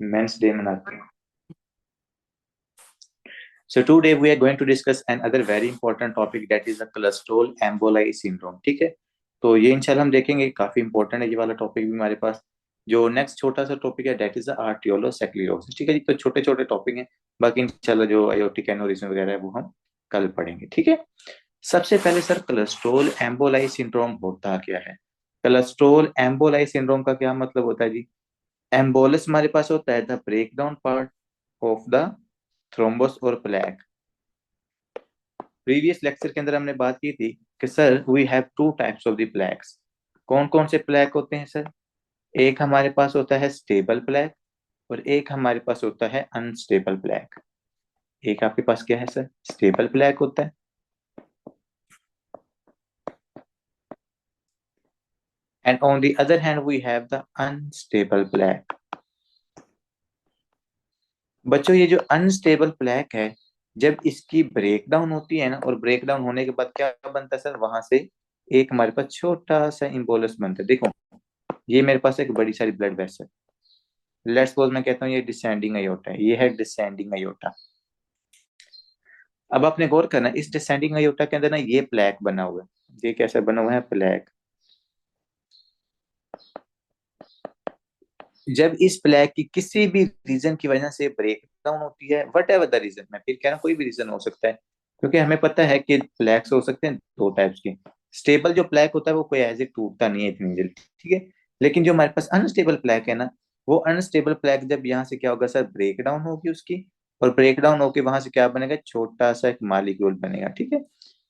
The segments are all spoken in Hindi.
मेंस डे मनाते हैं। So today we are going to discuss another very important topic, that is the cholesterol emboli syndrome। ठीक है, तो ये इंशाल्लाह हम देखेंगे, काफी इंपॉर्टेंट है ये वाला टॉपिक भी हमारे पास। जो नेक्स्ट छोटा सा टॉपिक है that is the आर्टियोलोस्क्लेरोसिस। ठीक है जी, तो छोटे छोटे टॉपिक हैं, बाकी इंशाल्लाह जो आयोटिक एनोरिज्म वगैरह है वो हम कल पढ़ेंगे। ठीक है, सबसे पहले सर कोलेस्ट्रोल एम्बोलाई सिंड्रोम होता क्या है? कोलेस्ट्रोल एम्बोलाई सिंड्रोम का क्या मतलब होता है जी? एम्बोलस हमारे पास होता है the break down part of the thrombus और प्लेक। प्रीवियस लेक्चर के अंदर हमने बात की थी कि sir we have two types of the plaques. कौन कौन से प्लेक होते हैं सर? एक हमारे पास होता है स्टेबल प्लेक और एक हमारे पास होता है अनस्टेबल प्लेक। एक आपके पास क्या है सर? स्टेबल प्लेक होता है, and on the other hand we have the unstable plaque. बच्चों ये जो अनस्टेबल प्लेक है, जब इसकी ब्रेकडाउन होती है ना, और ब्रेकडाउन होने के बाद क्या बनता है सर? वहां से एक हमारे पास छोटा सा इम्बोलस बनता है। देखो ये मेरे पास एक बड़ी सारी ब्लड वेसल, लेट्स सपोज मैं कहता हूँ ये डिसेंडिंग अयोटा है, ये है डिसेंडिंग अयोटा। अब आपने गौर करना, इस डिसेंडिंग अयोटा के अंदर ना ये प्लेक बना हुआ है। ये कैसा बना हुआ है? प्लेक। जब इस प्लेक की किसी भी रीजन की वजह से ब्रेक डाउन होती है, वट एवर द रीजन, मैं फिर कह रहा हूँ कोई भी रीजन हो सकता है, क्योंकि हमें पता है कि प्लेक्स हो सकते हैं दो टाइप्स के। स्टेबल जो प्लेक होता है वो कोई ऐसे टूटता नहीं है इतनी जल्दी, ठीक है। लेकिन जो हमारे पास अनस्टेबल प्लेक है ना, वो अनस्टेबल प्लेक जब यहाँ से क्या होगा सर? ब्रेक डाउन होगी उसकी, और ब्रेक डाउन होके वहां से क्या बनेगा? छोटा सा एक मालिक्यूल बनेगा। ठीक है,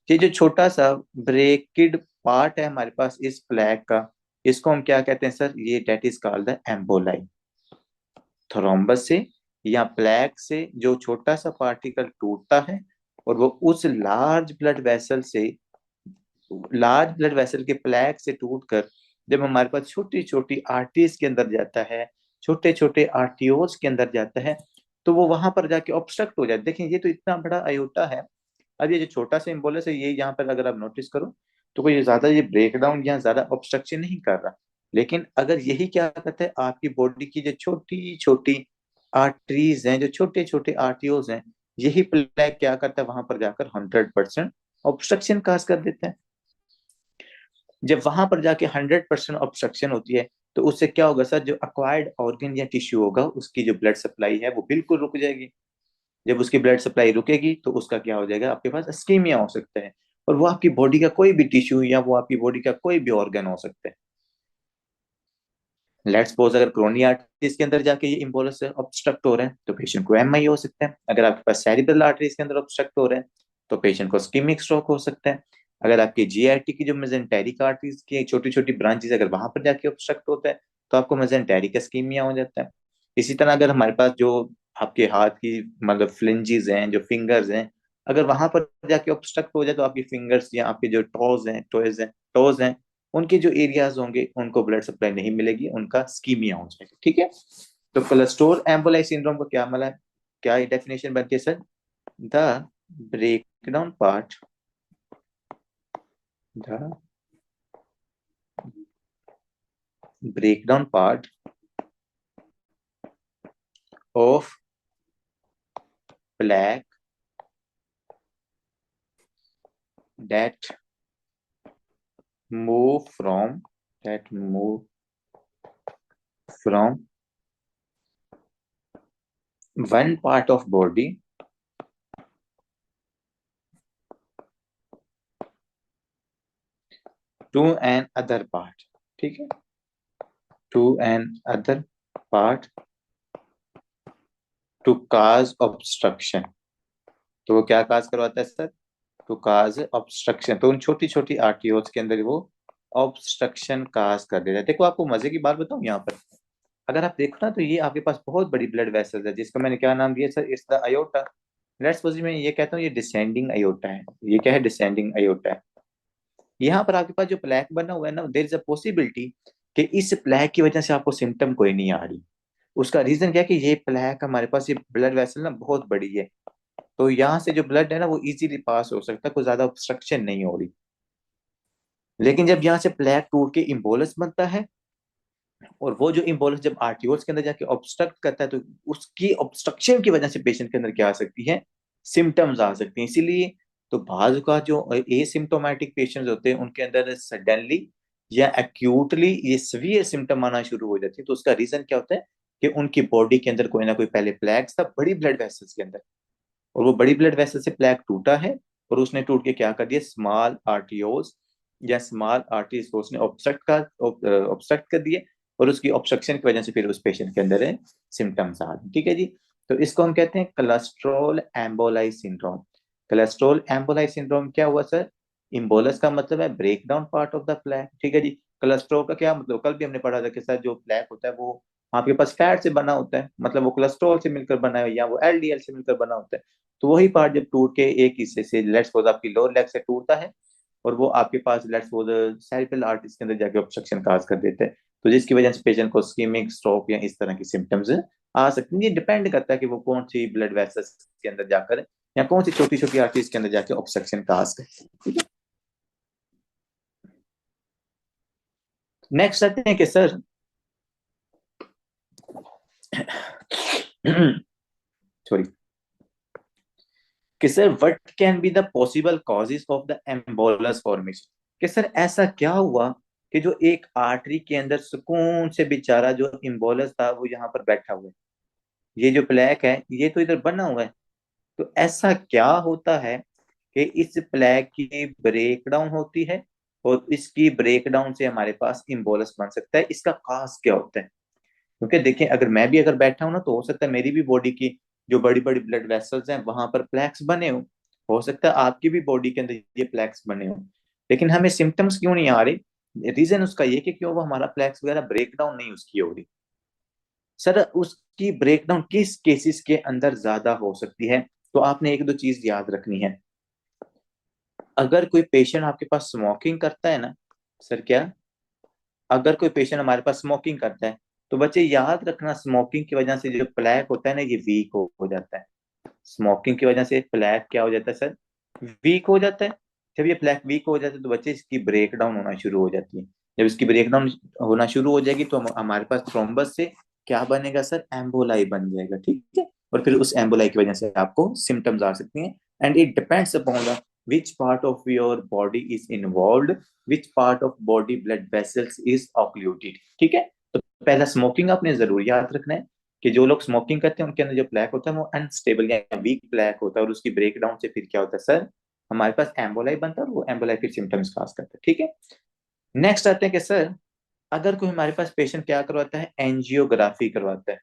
ये जो छोटा सा ब्रेकिड पार्ट है हमारे पास इस प्लेक का, इसको हम क्या कहते हैं सर? ये that is called the emboli. Thrombus से या प्लेक से जो छोटा सा पार्टिकल टूटता है, और वो उस लार्ज ब्लड वेसल के प्लेक से टूटकर जब हमारे पास छोटी छोटी आर्टरीज के अंदर जाता है, छोटे छोटे आर्टियोल्स के अंदर जाता है, तो वो वहां पर जाके ऑब्स्ट्रक्ट हो जाता है। देखिए ये तो इतना बड़ा अयोटा है, अब ये जो छोटा सा इम्बोलस है, ये यहाँ पर अगर आप नोटिस करो तो कोई ज्यादा ये ब्रेक डाउन या ज्यादा ऑब्स्ट्रक्शन नहीं कर रहा। लेकिन अगर यही क्या करता है, आपकी बॉडी की जो छोटी छोटी आर्टरीज हैं, जो छोटे छोटे आर्टियोज हैं, यही प्लेग क्या करता है? वहां पर जाकर 100% ऑब्स्ट्रक्शन काज कर देता है। जब वहां पर जाके 100% ऑब्स्ट्रक्शन होती है, तो उससे क्या होगा सर? जो अक्वायर्ड ऑर्गन या टिश्यू होगा, उसकी जो ब्लड सप्लाई है वो बिल्कुल रुक जाएगी। जब उसकी ब्लड सप्लाई रुकेगी तो उसका क्या हो जाएगा? आपके पास इस्कीमिया हो सकता है, और वो आपकी बॉडी का कोई भी टिश्यू या वो आपकी बॉडी का कोई भी ऑर्गन हो सकता है। लेट्स सपोज अगर क्रोनिया आर्टरीज के अंदर जाके ये इम्बोलस ऑब्स्ट्रक्ट हो रहा है तो पेशेंट को एमआई हो सकता है। अगर आपके पास सेरिब्रल आर्टरीज के अंदर ऑब्स्ट्रक्ट हो रहा है तो पेशेंट को स्कीमिक स्ट्रोक हो सकता है। अगर आपकी जीआईटी की जो मेजेंटेरिक आर्टरीज की छोटी छोटी ब्रांचेस अगर वहां पर जाके ऑब्स्ट्रक्ट होता है तो आपको मेजेंटेरिक स्कीमिया हो जाता है। इसी तरह अगर हमारे पास जो आपके हाथ की मतलब फ्लिंजेस हैं, जो फिंगर्स हैं, अगर वहां पर जाके ऑब्स्ट्रक्ट हो जाए तो आपकी फिंगर्स या आपके जो टोज हैं, उनके जो एरियाज होंगे उनको ब्लड सप्लाई नहीं मिलेगी, उनका स्कीमिया हो जाएगा। ठीक है, तो कोलेस्ट्रोल एम्बोलाई सिंड्रोम का क्या मतलब, क्या डेफिनेशन बनती है sir? The breakdown part the breakdown part of plaque that move from one part of body to an other part। ठीक है, to an other part to cause obstruction। तो वो क्या काज करवाता है सर? To cause obstruction. तो उन छोटी छोटी आर्टियोल्स के अंदर वो ऑब्स्ट्रक्शन काज कर देता है। देखो आपको मजे की बात बताऊं, यहाँ पर अगर आप देखो ना तो ये आपके पास बहुत बड़ी ब्लड वेसल्स है, जिसको मैंने क्या नाम दिया sir? It's the iota. Let's suppose मैं ये कहता हूँ ये डिसेंडिंग अयोटा है। ये क्या है? डिसेंडिंग अयोटा है। यहाँ पर आपके पास जो प्लेक बना हुआ है ना, देर इज अ पॉसिबिलिटी कि इस प्लेक की वजह से आपको सिम्टम कोई नहीं आ रही। उसका रीजन क्या है कि ये प्लेक हमारे पास, ये ब्लड वेसल ना बहुत बड़ी है, तो यहाँ से जो ब्लड है ना वो इजीली पास हो सकता है, कोई ज्यादा ऑब्स्ट्रक्शन नहीं हो रही। लेकिन जब यहाँ से प्लेक टूट के इम्बोलस बनता है, और वो जो इम्बोलस जब आर्टियोल्स के अंदर जाके ऑब्स्ट्रक्ट करता है तो उसकी ऑब्स्ट्रक्शन की वजह से पेशेंट के अंदर क्या आ सकती है, सिम्टम्स आ सकती हैं। इसीलिए तो बाज का जो एसिम्टोमेटिक पेशेंट्स होते हैं उनके अंदर सडनली या एक्यूटली ये सीवियर सिम्टम आना शुरू हो जाती है। तो उसका रीजन क्या होता है कि उनकी बॉडी के अंदर कोई ना कोई पहले प्लैक्स था बड़ी ब्लड वेसल्स के अंदर, और वो बड़ी ब्लड वेसल से प्लैक टूटा है, और उसने टूट के क्या कर दिया, स्मॉल आर्टियोज या स्मॉल आर्टरीज को उसने ऑब्स्ट्रक्ट कर दिए, और उसकी ऑब्स्ट्रक्शन की वजह से फिर उस पेशेंट के अंदर सिम्टम्स आ गए। ठीक है जी। तो इसको हम कहते हैं cholesterol emboli syndrome. Cholesterol emboli syndrome क्या हुआ सर, इम्बोलस का मतलब है break down part of the plaque. ठीक है जी। कोलेस्ट्रॉल का क्या मतलब, कल भी हमने पढ़ा था कि सर जो प्लैक होता है वो आपके पास फैट से बना होता है, मतलब वो कोलेस्ट्रॉल से मिलकर बना है या वो एलडीएल से मिलकर बना होता है। तो वही पार्ट जब टूट के एक हिस्से से लेट्स सपोज आपकी लोअर लेग से टूटता है, और वो आपके पास लेट्स सपोज सेरिब्रल आर्टरीज के अंदर जाके ऑब्स्ट्रक्शन काज कर देते हैं, तो जिसकी वजह से पेशेंट को इस्केमिक स्ट्रोक या इस तरह की सिम्टम्स आ सकती हैं। ये डिपेंड करता है कि वो कौन सी ब्लड वेसल्स के अंदर जाकर या कौन सी छोटी छोटी आर्टरीज के अंदर जाके ऑब्स्ट्रक्शन काज करते हैं। ठीक है। नेक्स्ट आते हैं कि सर सॉरी, कि sir what can be the possible causes of the embolus formation. कि सर ऐसा क्या हुआ कि जो एक आर्टरी के अंदर सुकून से बेचारा जो इम्बोलस था वो यहाँ पर बैठा हुआ है, ये जो प्लेक है ये तो इधर बना हुआ है, तो ऐसा क्या होता है कि इस प्लेक की ब्रेकडाउन होती है, और इसकी ब्रेकडाउन से हमारे पास इम्बोलस बन सकता है। इसका काज क्या होता है, क्योंकि देखिए अगर मैं भी अगर बैठा हूं ना तो हो सकता है मेरी भी बॉडी की जो बड़ी बड़ी ब्लड वेसल्स हैं वहां पर प्लैक्स बने हो सकता है आपकी भी बॉडी के अंदर ये प्लैक्स बने हो, लेकिन हमें सिम्टम्स क्यों नहीं आ रहे। रीजन उसका ये कि क्यों वो हमारा प्लैक्स वगैरह ब्रेकडाउन नहीं उसकी हो रही। सर उसकी ब्रेकडाउन किस केसेस के अंदर ज्यादा हो सकती है, तो आपने एक दो चीज याद रखनी है। अगर कोई पेशेंट आपके पास स्मोकिंग करता है ना, सर क्या, अगर कोई पेशेंट हमारे पास स्मोकिंग करता है तो बच्चे याद रखना स्मोकिंग की वजह से जो प्लैक होता है ना ये वीक हो जाता है। स्मोकिंग की वजह से प्लैक क्या हो जाता है सर, वीक हो जाता है। जब ये प्लैक वीक हो जाता है तो बच्चे इसकी ब्रेक डाउन होना शुरू हो जाती है। जब इसकी ब्रेक डाउन होना शुरू हो जाएगी तो हमारे पास थ्रोम्बस से क्या बनेगा सर, एम्बोलाई बन जाएगा। ठीक है। और फिर उस एम्बोलाई की वजह से आपको सिम्टम्स आ सकती हैं, and it depends upon the which part of your body is involved, which part of body blood vessels is occluded। ठीक है। तो पहला स्मोकिंग आपने जरूर याद रखना है कि जो लोग स्मोकिंग करते हैं उनके अंदर जो प्लैक होता है वो अनस्टेबल या वीक प्लैक होता है, और उसकी ब्रेकडाउन से फिर क्या होता है सर, हमारे पास एम्बोलाई बनता है, और वो एम्बोलाई फिर सिम्टम्स काज करता है। ठीक है। नेक्स्ट आते हैं कि सर अगर कोई हमारे पास पेशेंट क्या करवाता है, एंजियोग्राफी करवाता है।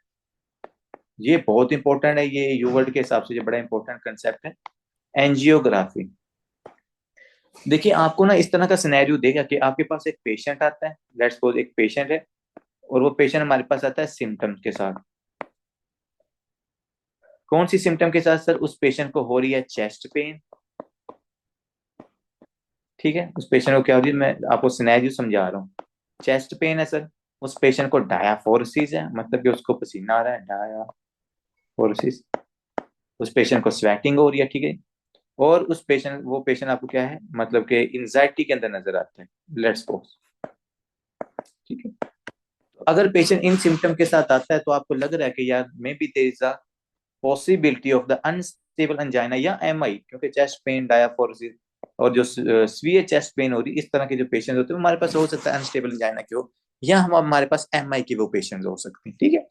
ये बहुत इंपॉर्टेंट है, ये यू वर्ल्ड के हिसाब से ये बड़ा इंपॉर्टेंट कंसेप्ट है, एंजियोग्राफी। देखिए आपको ना इस तरह का सिनेरियो देगा कि आपके पास एक पेशेंट आता है, लेट्स सपोज एक पेशेंट है, और वो पेशेंट हमारे पास आता है सिम्टम्स के साथ। कौन सी सिम्टम के साथ सर, उस पेशेंट को हो रही है चेस्ट पेन। ठीक है। उस पेशेंट को क्या हो रही है, मैं आपको सिनेरियो समझा रहा हूँ। चेस्ट पेन है सर, उस पेशेंट को डायाफोरसिस है, मतलब कि उसको पसीना आ रहा है, डायाफोरसिस। उस पेशेंट को स्वेटिंग हो रही है। ठीक है। और उस पेशेंट वो पेशेंट आपको क्या है, मतलब कि इंजाइटी के अंदर नजर आता है, लेट्स सपोज। ठीक है। अगर पेशेंट इन सिम्टम के साथ आता है तो आपको लग रहा है कि यार may be there is a possibility of the unstable angina या एमआई, क्योंकि चेस्ट पेन, डायाफोरसिस और जो स्वीय चेस्ट पेन हो रही है, इस तरह के जो पेशेंट होते हैं हमारे पास हो सकता है अनस्टेबल एंजाइना की हो, या हम हमारे पास एमआई की वो पेशेंट हो सकते हैं। ठीक है।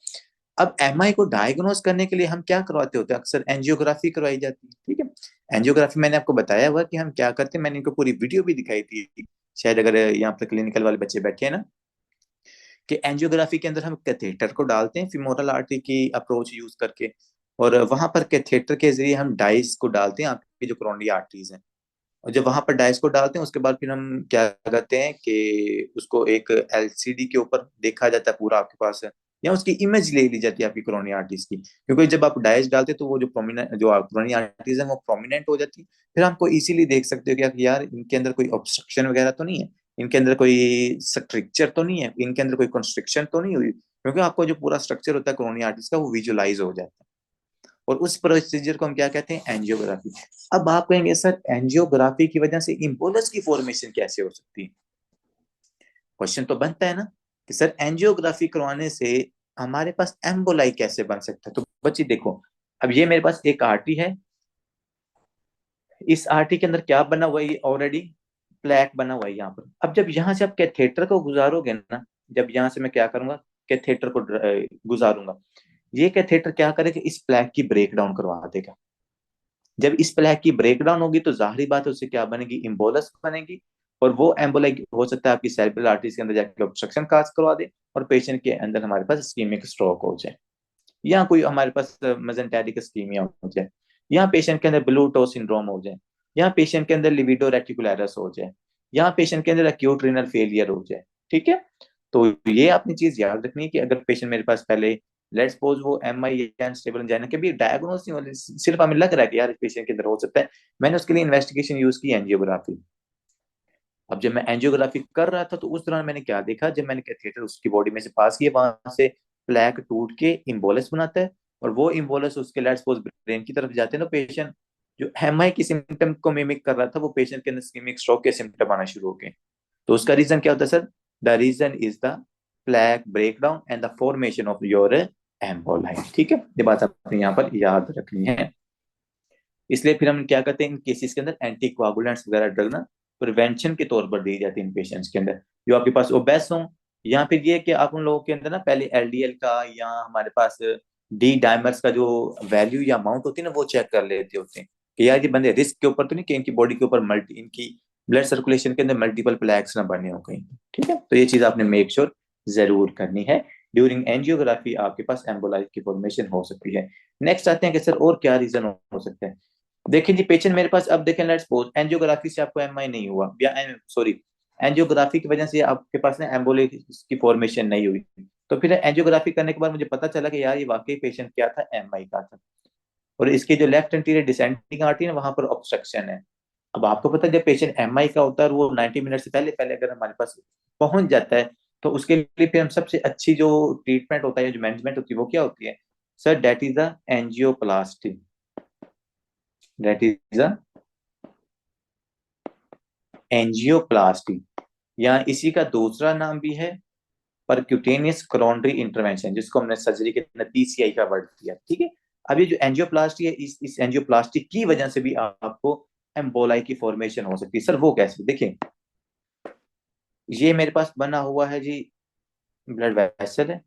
अब एमआई को डायग्नोज करने के लिए हम क्या करवाते होते हैं, अक्सर एंजियोग्राफी करवाई जाती है। ठीक है। एंजियोग्राफी मैंने आपको बताया हुआ कि हम क्या करते हैं, मैंने इनको पूरी वीडियो भी दिखाई थी, शायद अगर यहाँ पर क्लिनिकल वाले बच्चे बैठे हैं ना, कि एंजियोग्राफी के अंदर हम कैथेटर को डालते हैं फीमोरल आर्टरी की अप्रोच यूज करके, और वहां पर कैथेटर के जरिए हम डाइस को डालते हैं आपकी जो कोरोनरी आर्टरीज हैं, और जब वहां पर डाइस को डालते हैं उसके बाद फिर हम क्या करते हैं कि उसको एक एलसीडी के ऊपर देखा जाता है पूरा आपके पास है, या उसकी इमेज ले ली जाती है आपकी कोरोनरी आर्टरीज की, क्योंकि जब आप डाइस डालते हैं तो वो जो प्रोमिनेंट जो कोरोनरी आर्टरीज है वो प्रोमिनेंट हो जाती है। फिर हमको इजीली देख सकते हो कि यार इनके अंदर कोई ऑब्स्ट्रक्शन वगैरह तो नहीं है, इनके अंदर कोई स्ट्रक्चर तो नहीं है, इनके अंदर कोई कंस्ट्रक्शन तो नहीं हुई, क्योंकि आपको जो पूरा स्ट्रक्चर होता है कोरोनरी आर्टरीज का वो विजुअलाइज हो जाता है। और उस प्रोसीजर को हम क्या कहते हैं, एंजियोग्राफी। अब आप कहेंगे सर एंजियोग्राफी की वजह से इम्पोलस की फॉर्मेशन कैसे हो सकती है, क्वेश्चन तो बनता है ना। कि सर एंजियोग्राफी करवाने से हमारे पास एम्बोलाई कैसे बन सकता है। तो बच्ची देखो, अब ये मेरे पास एक आर्टरी है, इस आर्टरी के अंदर क्या बना हुआ है, ऑलरेडी प्लेक बना हुआ है यहाँ पर। अब जब यहाँ से आप कैथेटर को गुजारोगे ना, जब यहाँ से मैं क्या करूंगा, कैथेटर को गुजारूंगा, ये कैथेटर क्या करेगा, इस प्लेक की ब्रेक डाउन करवा देगा। जब इस प्लेक की ब्रेकडाउन होगी तो जाहिर बात है उससे क्या बनेगी, इम्बोलस बनेगी। और वो एम्बोलाई हो सकता है आपकी सेरेब्रल आर्टरीज के अंदर जाके ऑब्स्ट्रक्शन काज करवा दे, और पेशेंट के अंदर हमारे पास इस्कीमिक स्ट्रोक हो जाए, या कोई हमारे पास मेजेंटेरिक इस्कीमिया हो जाए, या पेशेंट के अंदर ब्लू टो सिंड्रोम हो जाए, या पेशेंट के अंदर लिविडो रेटिकुलरिस हो जाए, या पेशेंट के अंदर एक्यूट रीनल फेलियर हो जाए। ठीक है, तो ये आपने चीज याद रखनी है कि अगर पेशेंट मेरे पास पहले, लेट्स सपोज वो MI या स्टेबल एंजाइना के भी डायग्नोस नहीं हो, सिर्फ हमें लग रहा है कि यार इस पेशेंट के अंदर हो सकता है, मैंने उसके लिए इन्वेस्टिगेशन यूज की एंजियोग्राफी। अब जब मैं एंजियोग्राफी कर रहा था तो उस दौरान मैंने क्या देखा, जब मैंने कैथेटर उसकी बॉडी में से पास किया, वहां से प्लेक टूट के इम्बोलस बनाता है, और वो इम्बोलस उसके लेट्स सपोज ब्रेन की तरफ जाते हैं, तो पेशेंट जो MI की सिम्टम को मिमिक कर रहा था, वो पेशेंट के अंदर इस्केमिक स्ट्रोक के सिम्टम आना शुरू हो गए। तो उसका रीजन क्या होता है sir, the reason is the plaque breakdown and the formation of your emboli. ठीक है, ये बात आपने यहाँ पर याद रखनी है। इसलिए फिर हम क्या करते हैं, इन केसेस के अंदर एंटी कोआगुलेंट्स वगैरह ड्रग ना प्रिवेंशन के तौर पर दी जाती है इन पेशेंट्स के अंदर जो आपके पास ओबेस हो, या फिर ये कि आप उन लोगों के अंदर ना पहले LDL का या हमारे पास डी डाइमर्स का जो वैल्यू या अमाउंट होती है ना, वो चेक कर लेते होते हैं कि यार ये बंदे रिस्क के ऊपर तो नहीं, कि इनकी बॉडी के ऊपर मल्टी, इनकी ब्लड सर्कुलेशन के अंदर मल्टीपल प्लैक्स ना बने हो कहीं। ठीक है, तो ये चीज आपने मेक श्योर जरूर करनी है। ड्यूरिंग एंजियोग्राफी आपके पास एम्बोलाई की फॉर्मेशन हो सकती है। नेक्स्ट आते हैं कि सर और क्या रीजन हो सकता है। देखिए जी, पेशेंट मेरे पास, अब देखें लेट्स सपोज एंजियोग्राफी से आपको MI नहीं हुआ, या सॉरी एंजियोग्राफी की वजह से आपके पास ना एम्बोली की फॉर्मेशन नहीं हुई, तो फिर एंजियोग्राफी करने के बाद मुझे पता चला कि यार ये वाकई पेशेंट क्या था, MI का था, और इसके जो लेफ्ट एंटीरियर डिसेंडिंग आर्टरी है वहां पर ऑब्स्ट्रक्शन है। अब आपको पता है जब पेशेंट MI का होता है और वो 90 मिनट से पहले पहले अगर हमारे पास पहुंच जाता है, तो उसके लिए फिर हम सबसे अच्छी जो ट्रीटमेंट होता है, जो मैनेजमेंट होती है, वो क्या होती है sir, that is the angioplasty. That is the angioplasty, या इसी का दूसरा नाम भी है परक्यूटेनियस कोरोनरी इंटरवेंशन, जिसको हमने सर्जरी के अंदर PCI का वर्ड दिया। ठीक है, अब ये जो एंजियोप्लास्टी है, इस एंजियोप्लास्टी की वजह से भी आपको एम्बोलाई की फॉर्मेशन हो सकती है। सर वो कैसे, देखिए ये मेरे पास बना हुआ है जी, ब्लड वेसल है।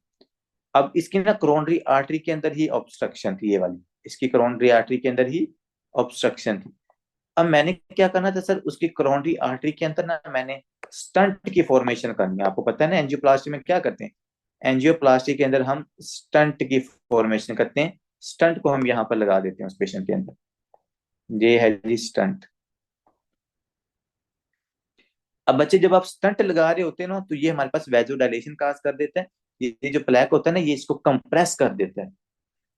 अब इसकी ना कोरोनरी आर्टरी के अंदर ही ऑब्स्ट्रक्शन थी, ये वाली इसकी कोरोनरी आर्टरी के अंदर ही ऑब्स्ट्रक्शन थी। अब मैंने क्या करना था सर, उसकी कोरोनरी आर्टरी के अंदर ना मैंने स्टंट की फॉर्मेशन करनी है। आपको पता है ना एंजियोप्लास्टी में क्या करते हैं, एंजियोप्लास्टी के अंदर हम स्टंट की फॉर्मेशन करते हैं। स्टंट को हम यहाँ पर लगा देते हैं उस पेशेंट के अंदर, ये है जी स्टंट। अब बच्चे जब आप स्टंट लगा रहे होते हैं ना, तो ये हमारे पास वैजोडाइलेशन काज कर देता है, ये जो प्लेक होता है ना, ये इसको कंप्रेस कर देता है।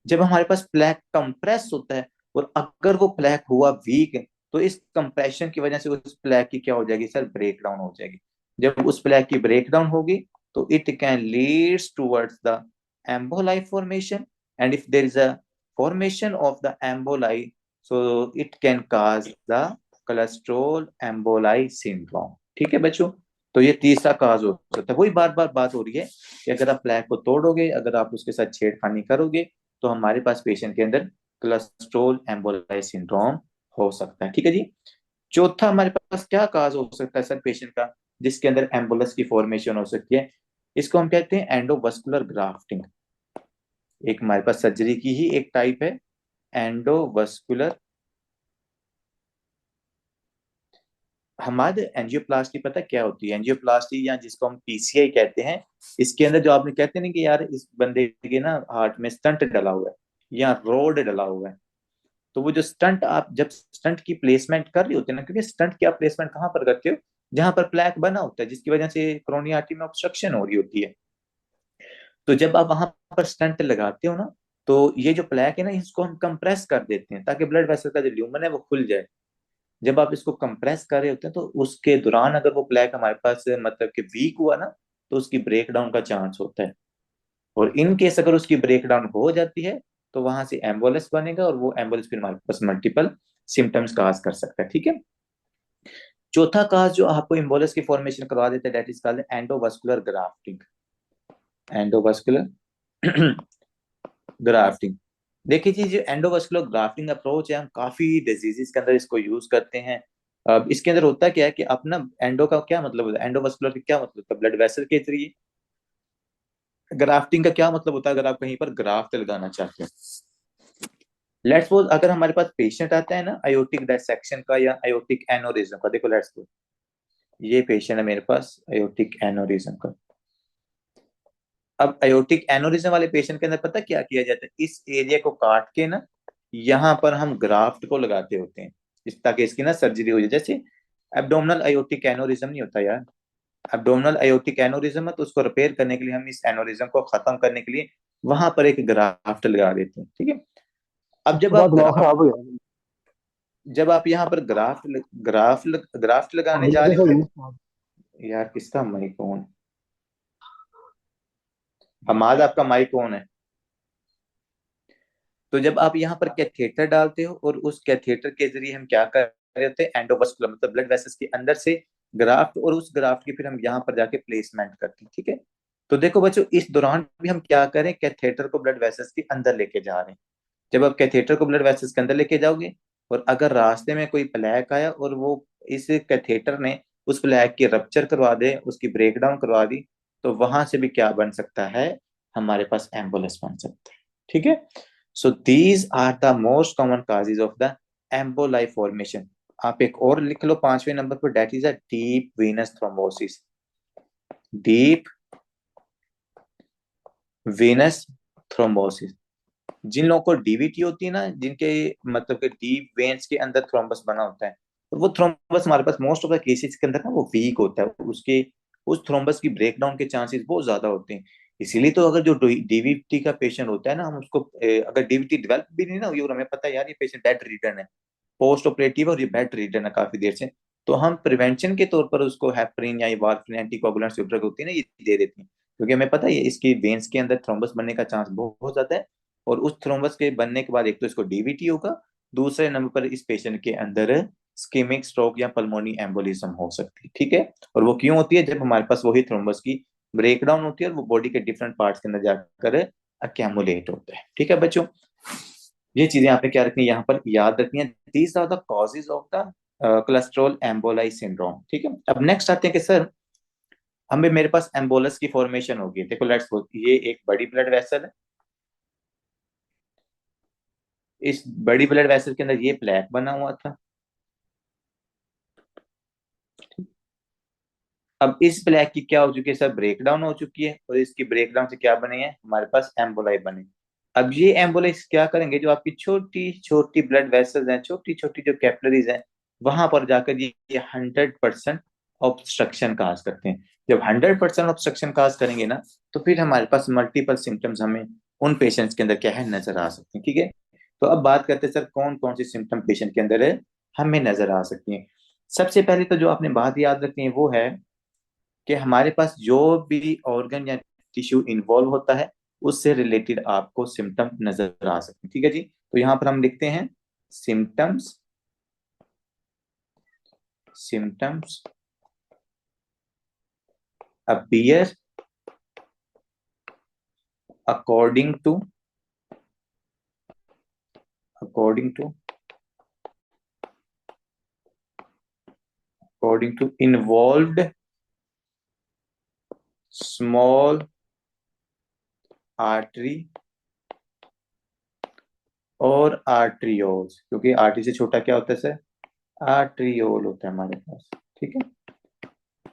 जब हमारे पास प्लेक कंप्रेस होता है, और अगर वो प्लेक हुआ वीक, तो इस कंप्रेशन की वजह से उस प्लेक की क्या हो जाएगी सर, ब्रेक डाउन हो जाएगी। जब उस प्लेक की ब्रेक डाउन होगी, तो it can leads towards the emboli formation, and if there is a formation of the emboli, so it can cause the cholesterol emboli syndrome. ठीक है बच्चों, तो ये तीसरा काज हो सकता है। वही बार बार बात हो रही है कि अगर आप प्लेक को तोड़ोगे, अगर आप उसके साथ छेड़खानी करोगे, तो हमारे पास पेशेंट के अंदर कोलेस्ट्रोल एम्बोलाई सिंड्रोम हो सकता है। ठीक है जी, चौथा हमारे पास क्या काज हो सकता है सर पेशेंट का, जिसके अंदर एम्बुलस की फॉर्मेशन हो सकती है, इसको हम कहते हैं एंडोवस्कुलर ग्राफ्टिंग। एक हमारे पास सर्जरी की ही एक टाइप है, एंडोवस्कुलर। हमारे एंजियोप्लास्टी पता क्या होती है, एंजियोप्लास्टी या जिसको हम PCI कहते हैं, इसके अंदर जो आपने कहते हैं ना कि यार इस बंदे के ना हार्ट में स्टंट डला हुआ है या रोड डला हुआ है, तो वो जो स्टंट, आप जब स्टंट की प्लेसमेंट कर रही होते हैं ना, क्योंकि स्टंट की आप प्लेसमेंट कहाँ पर करते हो, जहां पर प्लेक बना होता है, जिसकी वजह से कोरोनरी आर्टरी में ऑब्स्ट्रक्शन हो रही होती है। तो जब आप वहां पर स्टंट लगाते हो ना, तो ये जो प्लेक है ना, इसको हम कंप्रेस कर देते हैं ताकि ब्लड वेसल का जो ल्यूमन है वो खुल जाए। जब आप इसको कंप्रेस कर रहे होते हैं, तो उसके दौरान अगर वो प्लेक हमारे पास मतलब कि वीक हुआ ना, तो उसकी ब्रेक डाउन का चांस होता है। और इन केस अगर उसकी ब्रेक डाउन हो जाती है, तो वहां से एम्बुलेंस बनेगा, और वो एम्बुलेंस फिर हमारे पास मल्टीपल सिम्टम्स काज कर सकता है। ठीक है, चौथा काज जो आपको एम्बुलेंस की फॉर्मेशन करवा देता है, that is called endovascular grafting. Endovascular grafting. देखिए जी, जो एंडोवास्कुलर ग्राफ्टिंग अप्रोच है, हम काफी डिजीजेस के अंदर इसको यूज करते हैं। अब इसके अंदर होता क्या है कि अपना एंडो का क्या मतलब होता है, एंडोवास्कुलर का क्या मतलब होता है, ब्लड वेसल के जरिए। ग्राफ्टिंग का क्या मतलब होता है, अगर आप कहीं पर ग्राफ्ट लगाना चाहते हैं। लेट्स सपोज अगर हमारे पास पेशेंट आता है ना आयोटिक डायसेक्शन का या आयोटिक एनोरिज्म का, देखो लेट्स सपोज ये पेशेंट है मेरे पास आयोटिक एनोरिज्म का। अब आयोटिक एनोरिज्म वाले पेशेंट के अंदर पता क्या किया जाता है, इस एरिया को काट के ना यहाँ पर हम ग्राफ्ट को लगाते होते हैं, ताकि इसकी ना सर्जरी हो जाए। जैसे एब्डोमिनल आयोटिक एनोरिज्म नहीं होता यार, एब्डोमिनल आयोटिक एनोरिज्म है, तो उसको रिपेयर करने के लिए हम इस एनोरिज्म को खत्म करने के लिए वहां पर एक ग्राफ्ट लगा देते हैं, ठीक है। अब उसके बाद दिमाग खराब हो गया। जब आप यहाँ पर ग्राफ्ट लगाने भैया जा रहे देखो हो, ये यार किसका माइक ऑन, हमाद आपका माइक ऑन है। तो जब आप यहाँ पर कैथेटर डालते हो और उस कैथेटर के जरिए हम क्या कर रहे होते हैं, एंडोवास्कुलर मतलब ब्लड वेसल्स के अंदर से ग्राफ्ट, और उस ग्राफ्ट की फिर हम यहाँ पर जाके प्लेसमेंट करते हैं, ठीक है। तो देखो बच्चों, इस दौरान भी हम क्या करें, कैथेटर को ब्लड वेसल्स के अंदर लेके जा रहे हैं। जब आप कैथेटर को ब्लड वेसल्स के अंदर लेके जाओगे, और अगर रास्ते में कोई प्लैक आया और वो इस कैथेटर ने उस प्लैक की रप्चर करवा दे, उसकी ब्रेक डाउन करवा दी, तो वहां से भी क्या बन सकता है, हमारे पास एम्बुलेंस बन सकता है, ठीक है। So these are the most common causes of the emboli formation. आप एक और लिख लो 5वें नंबर पर, that is a deep venous thrombosis. Deep venous thrombosis, जिन लोगों को डीवीटी होती है ना, जिनके मतलब के डीप वेन्स के अंदर थ्रोम्बस बना होता है, और वो थ्रोम्बस हमारे पास मोस्ट ऑफ द केसेस के अंदर ना वो वीक होता है, उसके उस थ्रोम्बस की ब्रेकडाउन के चांसेस बहुत ज्यादा होते हैं। इसीलिए तो अगर जो डीवीटी का पेशेंट होता है ना, हम उसको अगर डीवीटी डेवलप भी नहीं ना हुई और हमें पता है यार ये पेशेंट बेड रीडन है, पोस्ट ऑपरेटिव और ये बेड रीडन है काफी देर से, तो हम प्रिवेंशन के तौर पर उसको हेपरिन या वार्फरिन एंटीकोगुलेंट जो ड्रग होती है ना, ये दे देते हैं, क्योंकि हमें पता है इसकी वेन्स के अंदर थ्रोम्बस बनने का चांस बहुत बहुत ज्यादा है। और उस थ्रोम्बस के बनने के बाद एक तो इसको डीवीटी होगा, दूसरे नंबर पर इस पेशेंट के अंदर स्कीमिक स्ट्रोक या पल्मोनी एम्बोलिज्म हो सकती है, ठीक है। और वो क्यों होती है, जब हमारे पास वही थ्रोम्बस की ब्रेकडाउन होती है और वो बॉडी के डिफरेंट पार्ट्स के अंदर जाकर अक्यूमुलेट होता है, ठीक है बच्चों। ये चीजें आपने क्या रखनी है, यहाँ पर याद रखनी है। These are the causes of the cholesterol emboli syndrome, ठीक है। अब नेक्स्ट आते हैं कि सर हमें मेरे पास एम्बोलस की फॉर्मेशन होगी, देखो लेट्स ये एक बड़ी ब्लड वेसल है, इस बड़ी ब्लड वेसल के अंदर ये प्लेक बना हुआ था। अब इस प्लेक की क्या हो चुकी है सर, ब्रेकडाउन हो चुकी है, और इसकी ब्रेकडाउन से क्या बने हैं, हमारे पास एम्बोलाई बने। अब ये एम्बोलाइज क्या करेंगे, जो आपकी छोटी छोटी ब्लड वेसल्स हैं, छोटी छोटी जो कैपिलरीज हैं, वहां पर जाकर ये 100% ऑब्स्ट्रक्शन काज करते हैं। जब 100% ऑब्स्ट्रक्शन काज करेंगे ना, तो फिर हमारे पास मल्टीपल सिम्टम्स हमें उन पेशेंट्स के अंदर क्या है, नजर आ सकते हैं, ठीक है। तो अब बात करते हैं सर कौन कौन सी सिम्टम पेशेंट के अंदर है, हमें नजर आ सकती है। सबसे पहले तो जो आपने बात याद रखनी है वो है कि हमारे पास जो भी ऑर्गन या टिश्यू इन्वॉल्व होता है, उससे रिलेटेड आपको सिम्टम नजर आ सकते हैं, ठीक है जी। तो यहां पर हम लिखते हैं symptoms, symptoms appear according to according to according to involved small artery और आर्ट्रियोल्स, क्योंकि आर्टरी से छोटा क्या होता है सर, आर्ट्रियोल होता है हमारे पास, ठीक है।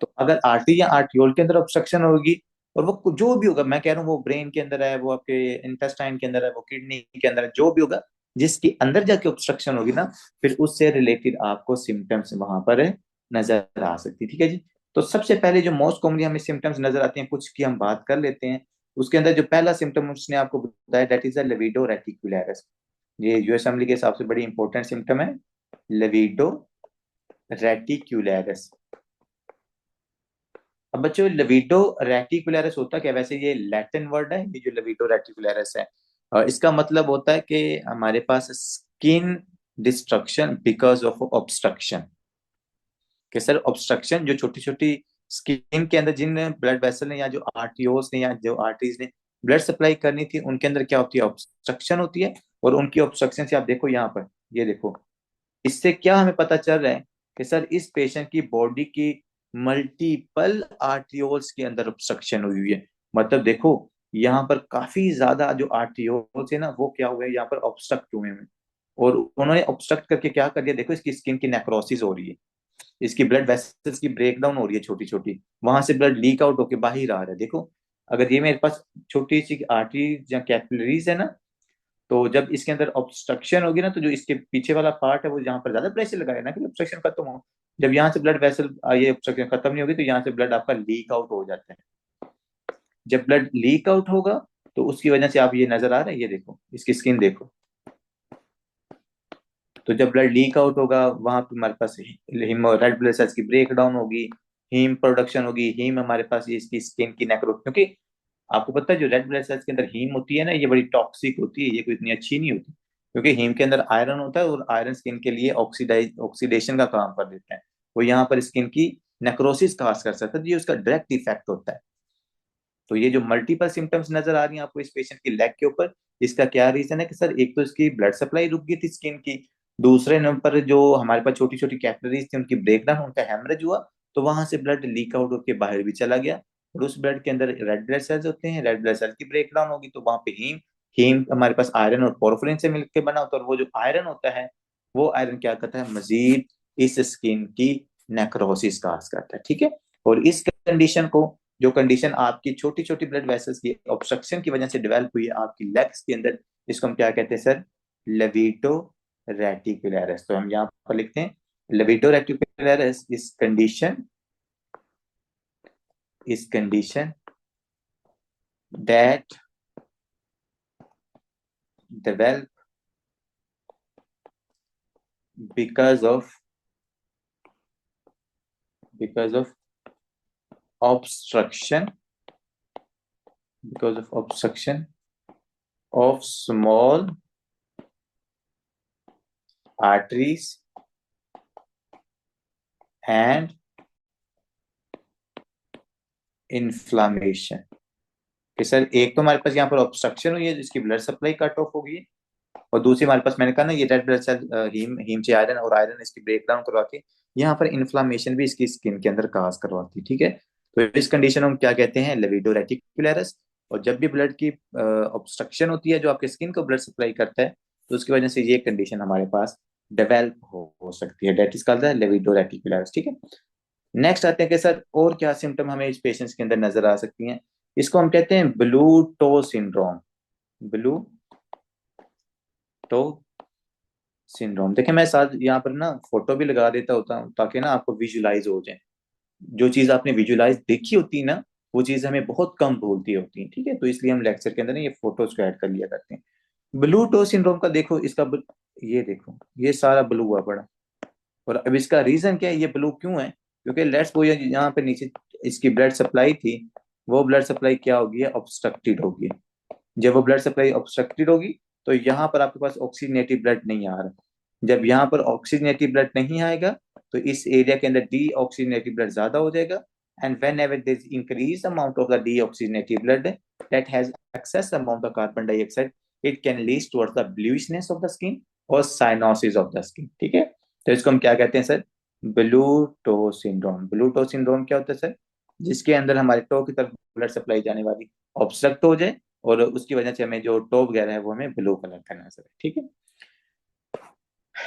तो अगर आर्टरी या आर्ट्रियोल के अंदर ऑब्स्ट्रक्शन होगी, और वो जो भी होगा, मैं कह रहा हूँ वो ब्रेन के अंदर है, वो आपके इंटेस्टाइन के अंदर है, वो किडनी के अंदर है, जो भी होगा जिसके अंदर जाके ऑब्स्ट्रक्शन होगी ना, फिर उससे रिलेटेड आपको सिम्टम्स वहां पर नजर आ सकती है, ठीक है जी। तो सबसे पहले जो मोस्ट कॉमनली हमें सिम्टम्स नजर आते हैं, कुछ की हम बात कर लेते हैं। उसके अंदर जो पहला सिम्टम उसने आपको बताया, that is a libido reticularis. ये यूएस असेंबली के हिसाब से बड़ी इंपॉर्टेंट सिम्टम है, लिविडो रेटिकुलरिस। अब बच्चों लिविडो रेटिकुलरिस होता क्या, वैसे ये लैटिन वर्ड है, ये जो लिविडो रेटिकुलरिस है, और इसका मतलब होता है कि हमारे पास skin destruction because of obstruction. कि सर ऑब्स्ट्रक्शन जो छोटी छोटी स्किन के अंदर जिन ब्लड वेसल ने या जो आर्टियोस ने या जो आर्टरीज ने ब्लड सप्लाई करनी थी, उनके अंदर क्या होती है, ऑब्स्ट्रक्शन होती है। और उनकी ऑब्स्ट्रक्शन से आप देखो यहाँ पर, ये देखो, इससे क्या हमें पता चल रहा है कि सर इस पेशेंट की बॉडी की मल्टीपल आर्टियोल्स के अंदर ऑब्स्ट्रक्शन हुई हुई है। मतलब देखो, यहाँ पर काफी ज्यादा जो आर्टियोल्स है ना, वो क्या हुए हैं, यहाँ पर ऑब्स्ट्रक्ट हुए हैं। और उन्होंने ऑब्स्ट्रक्ट करके क्या कर दिया, देखो इसकी स्किन की नेक्रोसिस हो रही है, इसकी ब्लड वेसल्स की ब्रेकडाउन हो रही है छोटी छोटी, वहां से ब्लड लीक आउट होके बाहर आ रहा है। देखो, अगर ये मेरे पास छोटी सी आर्टरी या कैपिलरीज है ना, तो जब इसके अंदर ऑब्स्ट्रक्शन होगी ना, तो जो इसके पीछे वाला पार्ट है वो जहाँ पर ज्यादा प्रेशर लगाएगा ना कि ऑब्स्ट्रक्शन खत्म हो। जब यहाँ से ब्लड वेसल, ये ऑब्स्ट्रक्शन खत्म नहीं होगी, तो यहाँ से ब्लड आपका लीक आउट हो जाता है। जब ब्लड लीक आउट होगा, तो उसकी वजह से आप ये नजर आ रहा है, ये देखो इसकी स्किन देखो। तो जब ब्लड लीक आउट होगा, वहां पे हमारे पास रेड ब्लड सेल्स की ब्रेक डाउन होगी, हीम प्रोडक्शन होगी। हीम हमारे पास ये इसकी स्किन की नेक्रो, क्योंकि आपको पता है जो रेड ब्लड सेल्स के अंदर हीम होती है ना, ये बड़ी टॉक्सिक होती है, ये कोई इतनी अच्छी नहीं होती, क्योंकि हीम के अंदर आयरन होता है, और आयरन स्किन के लिए ऑक्सीडेशन का काम कर देते हैं। वो यहाँ पर स्किन की नेक्रोसिस काज कर सकता है, तो ये उसका डायरेक्ट इफेक्ट होता है। तो ये जो मल्टीपल सिम्टम्स नजर आ रही हैं आपको इस पेशेंट की लेग के ऊपर, इसका क्या रीजन है कि सर एक तो इसकी ब्लड सप्लाई रुक गई थी स्किन की, दूसरे नंबर पर जो हमारे पास छोटी छोटी कैपिलरीज थी उनकी ब्रेकडाउन, उनका हेमरेज हुआ, तो वहां से ब्लड लीक आउट होकर बाहर भी चला गया। और उस ब्लड के अंदर रेड ब्लड सेल्स होते हैं, रेड ब्लड सेल्स की ब्रेकडाउन होगी, तो वहां पे हीम, हीम हमारे पास आयरन और पोर्फिरिन से मिलकर बना होता है, और वो जो आयरन होता है, वो आयरन क्या करता है, मजीद इस स्किन की नेक्रोसिस का करता है। ठीक है। और इस कंडीशन को, जो कंडीशन आपकी छोटी छोटी ब्लड वेसल्स की ऑब्स्ट्रक्शन की वजह से डेवलप हुई है आपकी लेग्स के अंदर, इसको हम क्या कहते हैं सर, लेविटो रेटिकुलरिस। तो हम यहाँ पर लिखते हैं लेविटो रेटिकुलरिस इस condition that develop because of because of obstruction because of obstruction of small arteries and inflammation। कि सर एक तो हमारे पास यहाँ पर ऑब्स्ट्रक्शन हुई है जिसकी ब्लड सप्लाई कट ऑफ होगी, और दूसरी हमारे पास मैंने कहा ना, ये red blood cell heme heme से आयरन, और आयरन इसकी ब्रेक डाउन करवा के यहाँ पर इन्फ्लामेशन भी इसकी स्किन के अंदर काज करवाती है। ठीक है। तो इस कंडीशन हम क्या कहते हैं, लेविडो रेटिकुलरिस। और जब भी ब्लड की ऑब्स्ट्रक्शन होती है जो आपके स्किन को ब्लड सप्लाई करता है, तो उसकी वजह से ये कंडीशन हमारे पास डेवलप हो सकती है, that is called the livedo reticularis. ठीक है। नेक्स्ट आते हैं कि सर और क्या सिम्टम हमें इस पेशेंट्स के अंदर नजर आ सकती हैं। इसको हम कहते हैं blue toe syndrome. Blue toe syndrome. देखिए मैं साथ यहाँ पर ना फोटो भी लगा देता होता हूँ ताकि ना आपको विजुलाइज हो जाए। जो चीज आपने विजुलाइज देखी होती है ना, वो चीज हमें बहुत कम भूलती होती है। ठीक है। तो इसलिए हम लेक्चर के अंदर ना ये फोटोज को ऐड कर लिया करते हैं। ब्लू टो सिंड्रोम का देखो, ये देखो, ये सारा ब्लू हुआ पड़ा। और अब इसका रीजन क्या है, ये ब्लू क्यों है, क्योंकि लेट्स वो यहाँ पे नीचे इसकी ब्लड सप्लाई थी, वो ब्लड सप्लाई क्या होगी, ऑब्स्ट्रक्टेड होगी। जब वो ब्लड सप्लाई ऑब्स्ट्रक्टेड होगी, तो यहाँ पर आपके पास ऑक्सीजनेटिव ब्लड नहीं आ रहा। जब यहाँ पर ऑक्सीजनेटिव ब्लड नहीं आएगा, तो इस एरिया के अंदर डी ऑक्सीजनेटिव ब्लड ज्यादा हो जाएगा। And whenever this increase amount of the deoxygenated blood that has excess amount of carbon dioxide, it can lead towards the bluishness of the skin और साइनोसिस ऑफ द स्किन। ठीक है। तो इसको हम क्या कहते हैं sir, blue toe syndrome. Blue toe syndrome क्या होता है सर, जिसके अंदर हमारे टो की तरफ ब्लड सप्लाई जाने वाली ऑब्स्ट्रक्ट हो जाए, और उसकी वजह से हमें जो टो वगैरह है वो हमें ब्लू कलर का नजर है। ठीक है।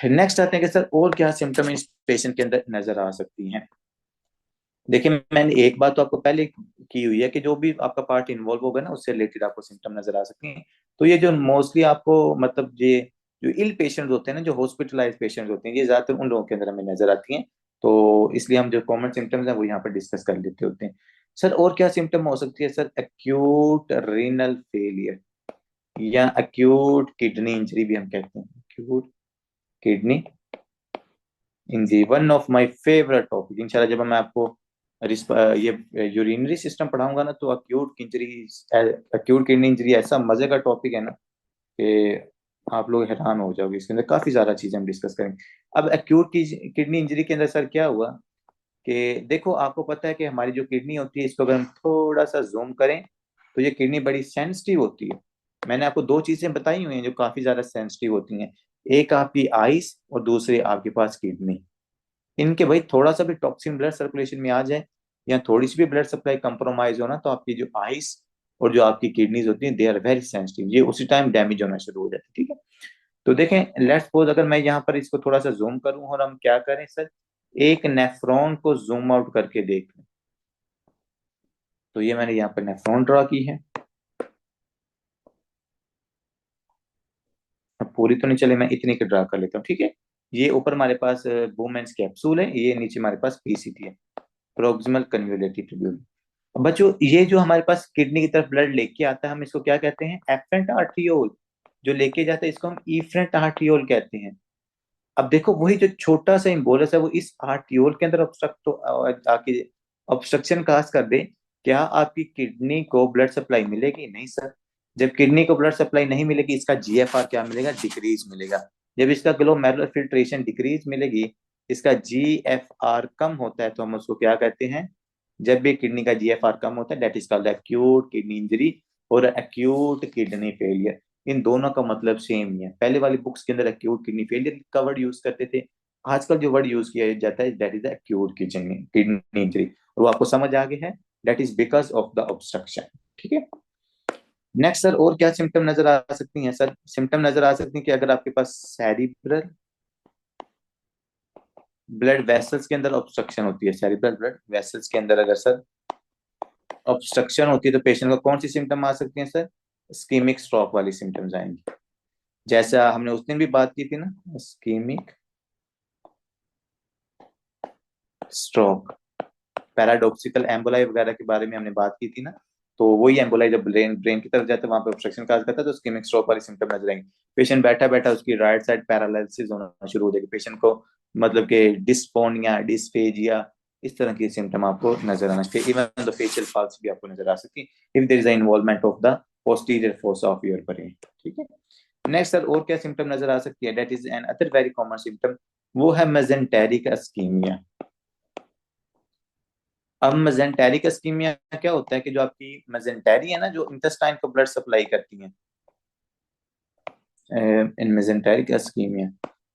नेक्स्ट आते हैं कि सर और क्या सिम्टम इस पेशेंट के अंदर नजर आ सकती हैं। देखिए मैंने एक बात तो आपको पहले की हुई है कि जो भी आपका पार्ट इन्वॉल्व होगा ना, उससे रिलेटेड आपको सिम्टम नजर आ सकते हैं। तो ये जो मोस्टली आपको मतलब ये जो इल पेशेंट होते हैं ना, जो हॉस्पिटलाइज पेशेंट होते हैं, ये ज्यादातर उन लोगों के अंदर हमें नजर आती हैं। तो इसलिए हम जो कॉमन सिम्टम्स हैं वो यहाँ पर डिस्कस कर लेते होते हैं। सर और क्या सिम्टम हो सकती है सर, एक्यूट रीनल फेलियर या एक्यूट किडनी इंजरी भी हम कहते हैं, acute kidney injury, one of my favourite topic. इंशाल्लाह जब मैं आपको ये यूरिनरी सिस्टम पढ़ाऊंगा ना, तो एक्यूट किडनी इंजरी ऐसा मजे का टॉपिक है ना कि आप लोग हैरान हो जाओगे। इसके अंदर काफी ज्यादा चीजें हम डिस्कस करेंगे। अब एक्यूट किडनी इंजरी के अंदर सर क्या हुआ, कि देखो आपको पता है कि हमारी जो किडनी होती है, इसको अगर हम थोड़ा सा जूम करें तो ये किडनी बड़ी सेंसिटिव होती है। मैंने आपको दो चीजें बताई हुई हैं जो काफी ज्यादा सेंसिटिव होती हैं, एक आपकी आइस और दूसरी आपके पास किडनी। इनके भाई थोड़ा सा भी टॉक्सिन ब्लड सर्कुलेशन में आ जाए या थोड़ी सी भी ब्लड सप्लाई कंप्रोमाइज हो ना, तो आपकी जो आइस और जो आपकी किडनीज होती हैं, दे आर वेरी सेंसिटिव, ये उसी टाइम डैमेज होना शुरू हो जाती है। ठीक है, तो देखें लेट्स सपोज अगर मैं यहाँ पर इसको थोड़ा सा जूम करूं और हम क्या करें सर, एक नेफ्रॉन को जूम आउट करके देख लें। तो ये मैंने यहाँ पर नेफ्रॉन ड्रॉ की है। अब पूरी तो नहीं चले, मैं इतनी की ड्रा कर लेता हूँ। ठीक है, ये ऊपर हमारे पास वुमेन्स कैप्सूल है, ये नीचे हमारे पास पीसीटी है, प्रोक्सिमल कन्वोल्यूटिव ट्यूब्यूल। बच्चों ये जो हमारे पास किडनी की तरफ ब्लड लेके आता है, हम इसको क्या कहते हैं, एफरेंट आर्टियोल। जो लेके जाता है इसको हम इफरेंट आर्टियोल कहते हैं। अब देखो वही जो छोटा सा इम्बोलस है वो इस आर्टियोल के अंदर ऑब्स्ट्रक्ट आके ऑब्स्ट्रक्शन काज कर दे, क्या आपकी किडनी को ब्लड सप्लाई मिलेगी? नहीं सर। जब किडनी को ब्लड सप्लाई नहीं मिलेगी, इसका जीएफआर क्या मिलेगा? डिक्रीज मिलेगा। जब इसका ग्लोमेरुलर फिल्ट्रेशन डिक्रीज मिलेगी, इसका जीएफआर कम होता है, तो हम उसको क्या कहते हैं, जब भी किडनी का जीएफआर कम होता है, that is called acute kidney injury और एक्यूट किडनी फेलियर। इन दोनों का मतलब सेम ही है। पहले वाली बुक्स के अंदर एक्यूट किडनी फेलियर का वर्ड यूज करते थे, आजकल जो वर्ड यूज किया जाता है that is acute kidney injury. और वो आपको समझ आ गया है, that is because of the obstruction. ठीक है, नेक्स्ट सर और क्या सिम्टम नजर आ सकती हैं? सर सिम्टम नजर आ सकती हैं कि अगर आपके पास सेरिब्रल ब्लड वेसल्स के अंदर ऑब्स्ट्रक्शन होती है, सेरिब्रल ब्लड वेसल्स के अंदर अगर सर ऑब्स्ट्रक्शन होती है, तो पेशेंट को कौन सी सिम्टम आ सकती है सर? स्कीमिक स्ट्रोक वाली सिम्टम्स आएंगी, जैसा हमने उस दिन भी बात की थी ना, स्कीमिक स्ट्रोक, पैराडॉक्सिकल एम्बोलाई वगैरह के बारे में हमने बात की थी ना। तो वही एम्बोलाई जब ब्रेन ब्रेन की तरफ जाता है, वहां पे ऑब्स्ट्रक्शन काज करता है, तो स्कीमिक स्ट्रोक वाली सिम्टम नजर आएंगे। पेशेंट बैठा बैठा उसकी राइट साइड पैरालिसिस होना शुरू हो जाएगी, पेशेंट को मतलब कि डिस्फोनिया डिस्फेजिया इस तरह की सिम्टम आपको नजर आना चाहिए। इवन द फेशियल पल्स भी आपको नजर आ सकती है if there is involvement of the posterior fossa of your brain. ठीक है, नेक्स्ट सर और क्या सिम्टम नजर आ सकती है? That is an other very common symptom, वो है मेजेंटेरिक इस्कीमिया। अब मेजेंटेरिक इस्कीमिया क्या होता है कि जो आपकी मेजेंटेरी है ना, जो इंटेस्टाइन को ब्लड सप्लाई करती है, इन मेजेंटेरिक इस्कीमिया,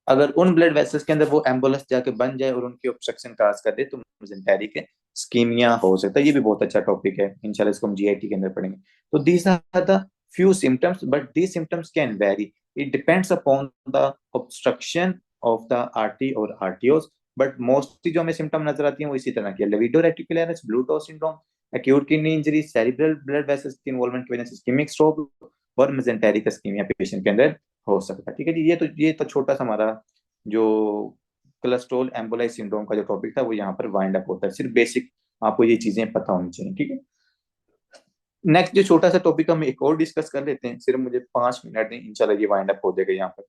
अगर उन ब्लड वेसल्स के अंदर वो एम्बुलेंस जाके बन जाए और उनकी ऑब्स्ट्रक्शन काज कर दे, तो मेजेंटेरिक इस्कीमिया हो सकता है। ये भी बहुत अच्छा टॉपिक है, इंशाल्लाह इसको हम जीआईटी के अंदर पढ़ेंगे। तो these are the few symptoms, but these symptoms can vary. It depends upon the obstruction of the artery or arterioles. But mostly जो हमें सिम्टम नजर आती है वो इसी तरह की है, libido reticularis, blue toss syndrome, acute kidney injury, cerebral blood vessels की इन्वॉल्वमेंट की वजह से इस्केमिक स्ट्रोक और मेजेंटेरिक इस्कीमिया पेशेंट के अंदर हो सकता है। ठीक है जी, ये तो छोटा सा हमारा जो कोलेस्ट्रॉल एम्बोलाई सिंड्रोम का जो टॉपिक था वो यहाँ पर वाइंड अप होता है। सिर्फ बेसिक आपको ये चीजें पता होनी चाहिए। ठीक है, नेक्स्ट जो छोटा सा टॉपिक हम एक और डिस्कस कर लेते हैं, सिर्फ मुझे 5 मिनट दें, इंशाल्लाह ये वाइंड अप हो जाएगा यहाँ पर।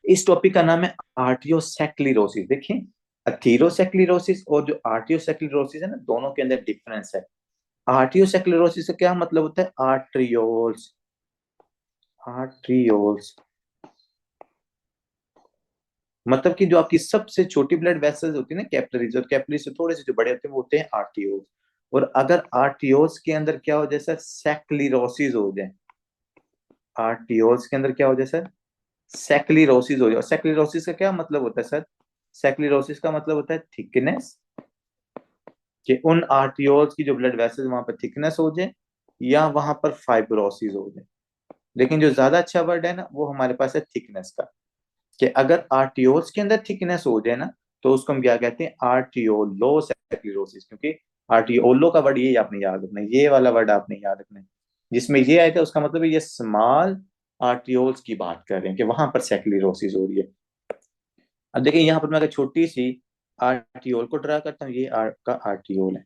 इस टॉपिक का नाम है आर्टियोसेक्लिरोसिस। देखिए अथीरोसेक्लिरोसिस और जो आर्टियोसेक्लिरोसिस है ना, दोनों के अंदर डिफरेंस है। आर्टियोसेक्लिरोसिस का क्या मतलब होता है? आर्ट्रियोल्स, आर्ट्रियोल्स मतलब कि जो आपकी सबसे छोटी ब्लड वेसल्स होती है ना, कैपिलरीज, और कैपिलरी से थोड़े से जो बड़े होते हैं वो होते हैं आर्टियोल्स। और अगर आर्टियोल्स के अंदर क्या हो जाए सर, सेक्लिरोसिस हो जाए, आर्टियोल्स के अंदर क्या हो जाए सर, सेक्लिरोसिस हो जाए। और सेक्लिरोसिस का क्या मतलब होता है सर? सेक्लिरोसिस का मतलब होता है थिकनेस, कि उन आर्टियोल्स की जो ब्लड वेसल्स वहां पर थिकनेस हो जाए या वहां पर फाइब्रोसिस हो जाए। लेकिन जो ज्यादा अच्छा वर्ड है ना वो हमारे पास है थिकनेस का, कि अगर आर्टियोल्स के अंदर थिकनेस हो जाए ना, तो उसको हम क्या कहते हैं, आर्टियोलो सेक्लिरोसिस। क्योंकि आर्टियोलो का वर्ड ये आपने याद रखना है, ये वाला वर्ड आपने याद रखना है, जिसमें ये आएगा उसका मतलब है ये स्मॉल आर्टियोल्स की बात कर रहे हैं कि वहां पर सेक्लिरोसिस हो रही है। अब देखिए यहाँ पर मैं अगर छोटी सी आर्टियोल को ड्रा करता हूँ, ये का आर्टियोल है,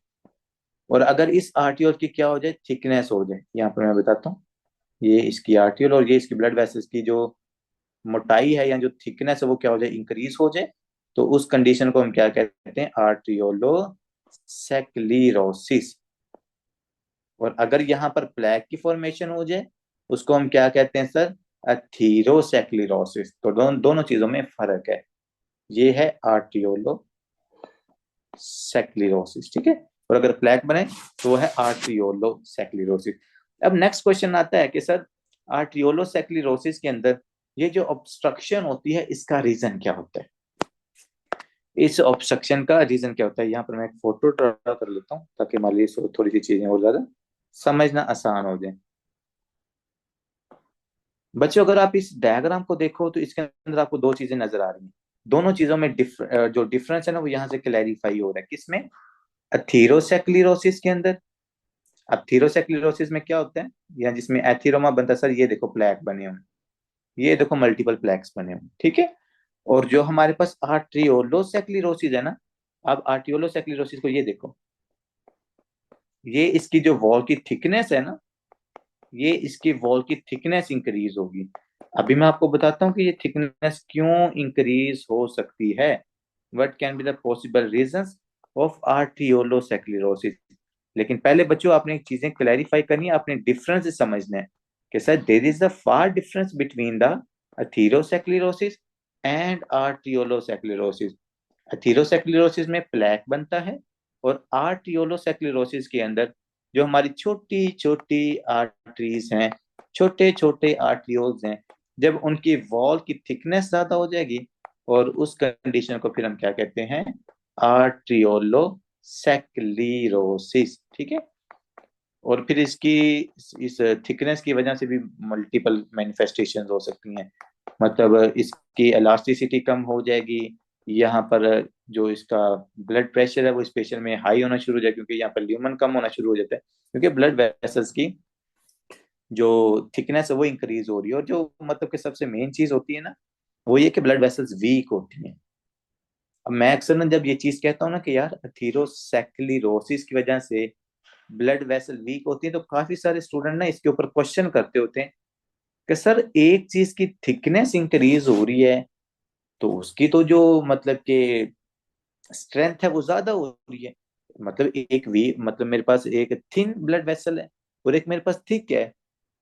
और अगर इस आर्टियोल की क्या हो जाए, थिकनेस हो जाए, यहाँ पर मैं बताता हूँ, ये इसकी आर्टियोल और ये इसकी ब्लड वेसल्स की जो मोटाई है या जो थिकनेस है वो क्या हो जाए, इंक्रीज हो जाए, तो उस कंडीशन को हम क्या कहते हैं, आर्ट्रियोलो सेक्लिरोसिस। और अगर यहाँ पर प्लेक की फॉर्मेशन हो जाए, उसको हम क्या कहते हैं सर, अथीरोसेक्लिरोसिस। तो दोनों चीजों में फर्क है। ये है आर्टियोलो सेक्लिरोसिस, ठीक है। और अगर प्लेक बने तो वो है आर्ट्रियोलोसेक्लिरोसिस। अब नेक्स्ट क्वेश्चन आता है कि सर आर्ट्रियोलोसेक्लिरोसिस के अंदर ये जो ऑब्स्ट्रक्शन होती है इसका रीजन क्या होता है? इस ऑब्स्ट्रक्शन का रीजन क्या होता है? यहाँ पर मैं एक फोटो ड्रा कर लेता हूँ ताकि हमारे लिए थोड़ी सी चीजें और ज्यादा समझना आसान हो जाए। बच्चों अगर आप इस डायग्राम को देखो तो इसके अंदर आपको दो चीजें नजर आ रही हैं। दोनों चीजों में जो डिफरेंस है ना वो यहाँ से क्लैरिफाई हो रहा है। किसमें? एथीरोसेक्लिरोसिस के अंदर। अब थीरोसेक्लिरोसिस में क्या होता है? या जिसमें एथीरोमा बनता है सर, ये देखो प्लैक बने हुए, ये देखो मल्टीपल प्लैक्स बने हुए, ठीक है। और जो हमारे पास आर्ट्रियोलोसेक्लिरोसिस है ना, अब आर्ट्रियोलोसेक्लिरोसिस को ये देखो, ये इसकी जो वॉल की थिकनेस है ना, ये इसकी वॉल की थिकनेस इंक्रीज होगी। अभी मैं आपको बताता हूँ कि ये थिकनेस क्यों इंक्रीज हो सकती है। What can be the possible reasons of arteriolosclerosis. लेकिन पहले बच्चों आपने एक चीजें क्लैरिफाई करनी है, आपने डिफरेंस समझना है कि sir there is the far difference between the atherosclerosis and arteriolosclerosis. Atherosclerosis में प्लैक बनता है, और आर्ट्रियोलोसेक्लिरोसिस के अंदर जो हमारी छोटी छोटी आर्टरीज हैं, छोटे छोटे आर्ट्रियोल्स हैं, जब उनकी वॉल की थिकनेस ज्यादा हो जाएगी, और उस कंडीशन को फिर हम क्या कहते हैं? आर्ट्रियोलोसेक्लिरोसिस, ठीक है। और फिर इसकी इस थिकनेस की वजह से भी मल्टीपल मैनिफेस्टेशन हो सकती हैं। मतलब इसकी इलास्टिसिटी कम हो जाएगी, यहाँ पर जो इसका ब्लड प्रेशर है वो इस पेशेंट में हाई होना शुरू हो जाए, क्योंकि यहाँ पर ल्यूमन कम होना शुरू हो जाता है, क्योंकि ब्लड वेसल्स की जो थिकनेस है वो इंक्रीज हो रही है। और जो मतलब कि सबसे मेन चीज होती है ना, वो ये कि ब्लड वेसल्स वीक होती हैं। अब मैं अक्सर ना जब ये चीज कहता हूँ ना कि यार थीरोसेक्लिरोसिस की वजह से ब्लड वेसल वीक होती है, तो काफी सारे स्टूडेंट ना इसके ऊपर क्वेश्चन करते होते हैं कि सर एक चीज की थिकनेस इंक्रीज हो रही है तो उसकी तो जो मतलब कि स्ट्रेंथ है वो ज्यादा हो रही है। मतलब एक वी मतलब मेरे पास एक थिन ब्लड वेसल है और एक मेरे पास थिक है,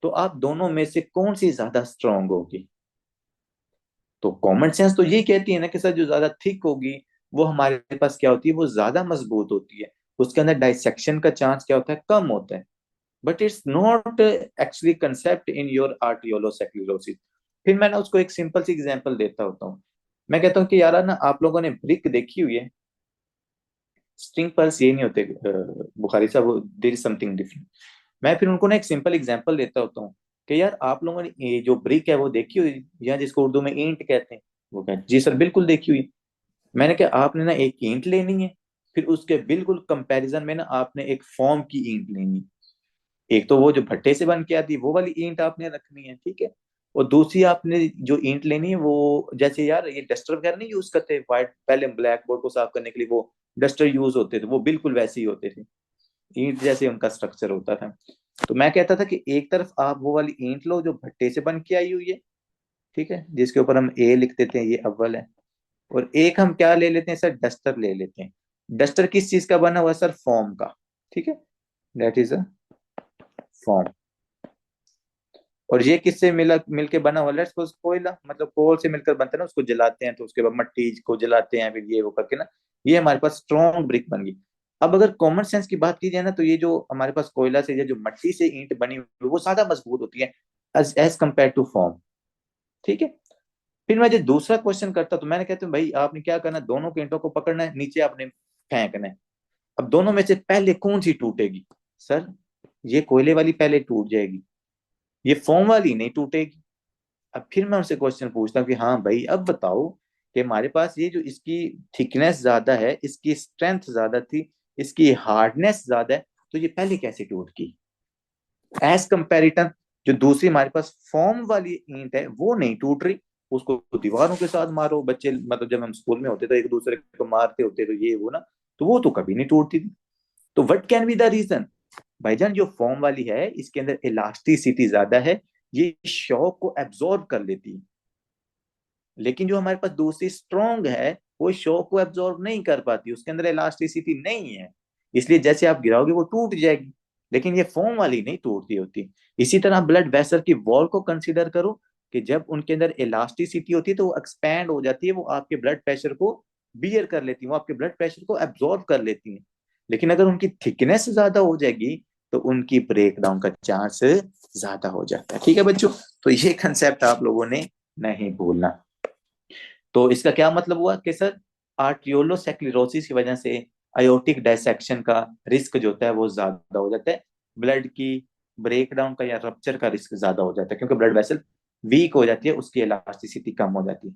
तो आप दोनों में से कौन सी ज्यादा स्ट्रांग होगी? तो कॉमन सेंस तो ये कहती है ना कि सर जो ज्यादा थिक होगी वो हमारे पास क्या होती है, वो ज्यादा मजबूत होती है, उसके अंदर डाइसेक्शन का चांस क्या होता है, कम होता है। But it's not actually concept in your arteriolosclerosis. फिर मैं ना उसको एक सिंपल सी एग्जांपल देता होता हूँ। मैं कहता हूँ कि यार ना आप लोगों ने ब्रिक देखी हुई है, स्ट्रिंग पल्स ये नहीं होते बुखारी साहब, देयर इज समथिंग डिफरेंट। मैं फिर उनको ना एक सिंपल एग्जांपल देता होता हूँ कि यार आप लोगों ने ये जो ब्रिक है वो देखी हुई, या जिसको उर्दू में ईंट कहते हैं? वो कहते जी सर बिल्कुल देखी हुई। मैंने कहा आपने ना एक ईंट लेनी है, फिर उसके बिल्कुल कंपैरिजन में ना आपने एक फॉर्म की ईंट लेनी। एक तो वो जो भट्टे से बन के आती है वो वाली ईंट आपने रखनी है, ठीक है। और दूसरी आपने जो ईंट लेनी है वो, जैसे यार ये डस्टर वगैरह नहीं यूज करते व्हाइट, पहले ब्लैक बोर्ड को साफ करने के लिए वो डस्टर यूज होते थे, वो बिल्कुल वैसे ही होते थे, ईंट जैसे उनका स्ट्रक्चर होता था। तो मैं कहता था कि एक तरफ आप वो वाली ईंट लो जो भट्टे से बन के आई हुई है, ठीक है, जिसके ऊपर हम ए लिख देते हैं, ये अव्वल है। और एक हम क्या ले लेते हैं सर, डस्टर ले लेते हैं। डस्टर किस चीज का बना हुआ है सर? फॉर्म का, ठीक है, दैट इज अ फॉर्म। और ये किससे मिलके बना हुआ? लेट्स सपोज कोयला, मतलब कोल से मिलकर बनता है ना, उसको जलाते हैं तो उसके बाद मट्टी को जलाते हैं, फिर ये वो करके ना ये हमारे पास स्ट्रॉन्ग ब्रिक बन गई। अब अगर कॉमन सेंस की बात की जाए ना, तो ये जो हमारे पास कोयला से या जो मट्टी से ईंट बनी हुई है, वो ज्यादा मजबूत होती है एज कम्पेयर टू फॉर्म, ठीक है। फिर मैं जो दूसरा क्वेश्चन करता तो मैंने कहता हूँ भाई आपने क्या करना है, दोनों के ईंटों को पकड़ना है, नीचे आपने फेंकना है। अब दोनों में से पहले कौन सी टूटेगी? सर ये कोयले वाली पहले टूट जाएगी, ये फोम वाली नहीं टूटेगी। अब फिर मैं उनसे क्वेश्चन पूछता हूँ कि हाँ भाई अब बताओ कि हमारे पास ये जो इसकी थिकनेस ज्यादा है, इसकी स्ट्रेंथ ज्यादा थी, इसकी हार्डनेस ज्यादा है, तो ये पहले कैसे टूट गई एज कंपेरिटन? जो दूसरी हमारे पास फॉर्म वाली ईंट है वो नहीं टूट रही, उसको दीवारों के साथ मारो, बच्चे मतलब जब हम स्कूल में होते थे एक दूसरे को मारते होते तो ये वो ना, तो वो तो कभी नहीं टूटती थी। तो what can be the reason? भाईजान जो फॉर्म वाली है इसके अंदर इलास्टिसिटी ज्यादा है, ये शॉक को एब्जॉर्ब कर लेती है। लेकिन जो हमारे पास दूसरी स्ट्रॉन्ग है वो शॉक को एब्जॉर्ब नहीं कर पाती, उसके अंदर इलास्टिसिटी नहीं है, इसलिए जैसे आप गिराओगे वो टूट जाएगी। लेकिन ये फोम वाली नहीं टूटती होती। इसी तरह ब्लड वेसल की वॉल को कंसीडर करो कि जब उनके अंदर इलास्टिसिटी होती है तो वो एक्सपैंड हो जाती है, वो आपके ब्लड प्रेशर को बियर कर लेती हैं, वो आपके ब्लड प्रेशर को एब्जॉर्ब कर लेती हैं। लेकिन अगर उनकी थिकनेस ज्यादा हो जाएगी तो उनकी ब्रेकडाउन का चांस ज्यादा हो जाता है। ठीक है बच्चों, तो ये कंसेप्ट आप लोगों ने नहीं भूलना। तो इसका क्या मतलब हुआ कि सर आर्ट्रियोलोसेक्लेरोसिस की वजह से अयोटिक डायसेक्शन का रिस्क जो होता है वो ज्यादा हो जाता है, ब्लड की ब्रेकडाउन का या रप्चर का रिस्क ज्यादा हो जाता है, क्योंकि ब्लड वेसल वीक हो जाती है, उसकी इलास्टिसिटी कम हो जाती है।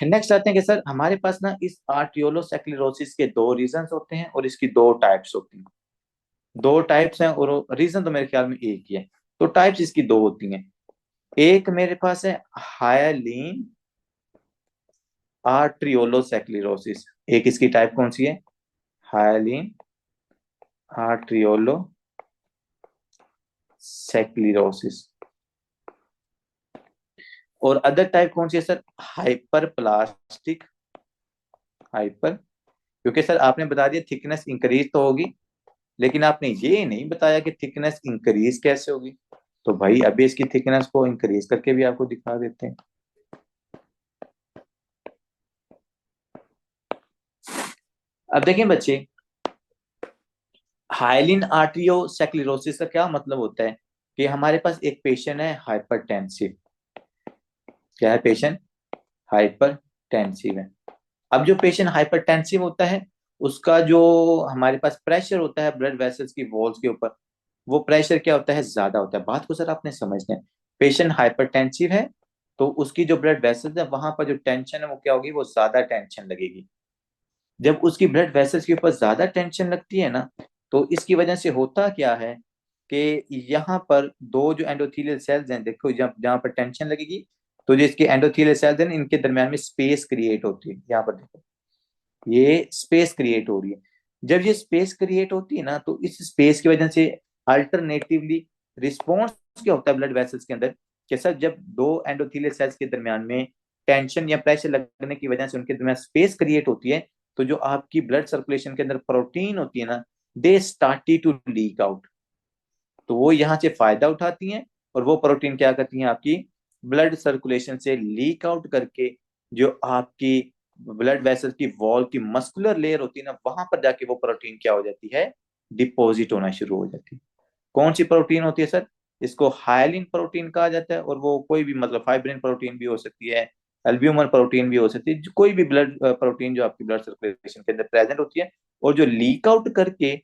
नेक्स्ट आते हैं कि सर हमारे पास ना इस आर्ट्रियोलोसेक्लेरोसिस के दो रीजन होते हैं और इसकी दो टाइप्स होती हैं। दो टाइप्स हैं और रीजन तो मेरे ख्याल में एक ही है। तो टाइप्स इसकी दो होती हैं। एक मेरे पास है हायालीन आर्ट्रियोलोसेक्लेरोसिस, एक इसकी टाइप कौन सी है, हायालीन आर्ट्रियोलोसेक्लेरोसिस। और अदर टाइप कौन सी है सर, हाइपर प्लास्टिक हाइपर, क्योंकि सर आपने बता दिया थिकनेस इंक्रीज तो होगी, लेकिन आपने ये नहीं बताया कि थिकनेस इंक्रीज कैसे होगी। तो भाई अभी इसकी थिकनेस को इंक्रीज करके भी आपको दिखा देते हैं। अब देखें बच्चे, हाइलिन आर्ट्रियोसेक्लेरोसिस का क्या मतलब होता है कि हमारे पास एक पेशेंट है हाइपरटेंसिव। क्या है पेशेंट, हाइपरटेंसिव है। अब जो पेशेंट हाइपरटेंसिव होता है उसका जो हमारे पास प्रेशर होता है ब्लड वेसल्स की वॉल्स के ऊपर, वो प्रेशर क्या होता है, ज्यादा होता है। बात को सर आपने समझना है, पेशेंट हाइपरटेंसिव है तो उसकी जो ब्लड वेसल्स है वहां पर जो टेंशन है वो क्या होगी, वो ज्यादा टेंशन लगेगी। जब उसकी ब्लड वेसल्स के ऊपर ज्यादा टेंशन लगती है ना, तो इसकी वजह से होता क्या है कि यहाँ पर दो जो एंडोथेलियल सेल्स हैं, देखो जब जहाँ पर टेंशन लगेगी तो जो इसके एंडोथेलियल सेल्स हैं इनके दरमियान में स्पेस क्रिएट होती है। यहाँ पर देखो ये स्पेस क्रिएट हो रही है। जब ये स्पेस क्रिएट होती है ना तो इस स्पेस की वजह से अल्टरनेटिवली रिस्पॉन्स क्या होता है ब्लड वेसल्स के अंदर, कि सर जब दो एंडोथेलियल सेल्स के दरमियान में टेंशन या प्रेशर लगने की वजह से उनके दरमियान स्पेस क्रिएट होती है, तो जो आपकी ब्लड सर्कुलेशन के अंदर प्रोटीन होती है ना, they started to leak out. तो वो यहाँ से फायदा उठाती हैं और वो प्रोटीन क्या करती हैं, आपकी ब्लड सर्कुलेशन से लीक आउट करके जो आपकी ब्लड वेसल की वॉल की मस्कुलर लेयर होती है ना, वहां पर जाके वो प्रोटीन क्या हो जाती है, डिपॉजिट होना शुरू हो जाती है। कौन सी प्रोटीन होती है सर, इसको हाइलिन प्रोटीन कहा जाता है। और वो कोई भी मतलब फाइब्रिन प्रोटीन भी हो सकती है, एल्ब्यूमिन प्रोटीन भी हो सकती है, कोई भी ब्लड प्रोटीन जो आपकी ब्लड सर्कुलेशन के अंदर प्रेजेंट होती है और जो लीक आउट करके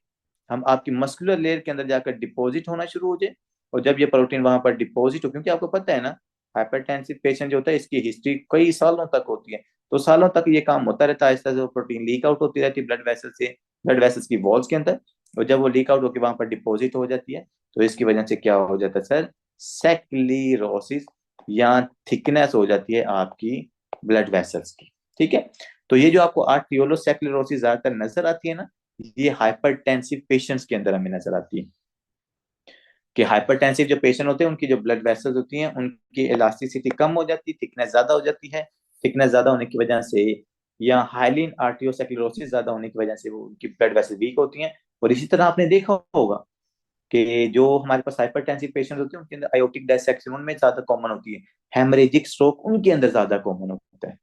हम आपकी मस्कुलर लेयर के अंदर जाकर डिपॉजिट होना शुरू हो जाए। और जब ये प्रोटीन वहां पर डिपॉजिट हो, क्योंकि आपको पता है ना हाइपरटेंसिव पेशेंट जो होता है इसकी हिस्ट्री कई सालों तक होती है, तो सालों तक ये काम होता रहता है, आहिस्ता से प्रोटीन लीक आउट होती रहती है ब्लड वेसल से, ब्लड वेसल्स की वॉल्स के अंदर। और जब वो लीक आउट होकर वहां पर डिपॉजिट हो जाती है तो इसकी वजह से क्या हो जाता है सर, सेक्लेरोसिस या थिकनेस हो जाती है आपकी ब्लड वेसल्स की। ठीक है, तो ये जो आपको आर्टियोलोसेक्लेरोसिस ज्यादातर नजर आती है ना, ये हाइपरटेंसिव पेशेंट्स के अंदर हमें नजर आती है। कि हाइपरटेंसिव जो पेशेंट होते हैं उनकी जो ब्लड वेसल्स होती हैं उनकी इलास्टिसिटी कम हो जाती है, थिकनेस ज्यादा हो जाती है। थिकनेस ज्यादा होने की वजह से या हाइलिन आर्टियोसेक्लेरोसिस ज्यादा होने की वजह से वो उनकी ब्लड वेसल वीक होती हैं। और इसी तरह आपने देखा होगा कि जो हमारे पास हाइपरटेंसिव पेशेंट होते हैं उनके अंदर आयोटिक डायसेक्शन उनमें ज्यादा कॉमन होती है, हेमरेजिक स्ट्रोक उनके अंदर ज्यादा कॉमन होता है।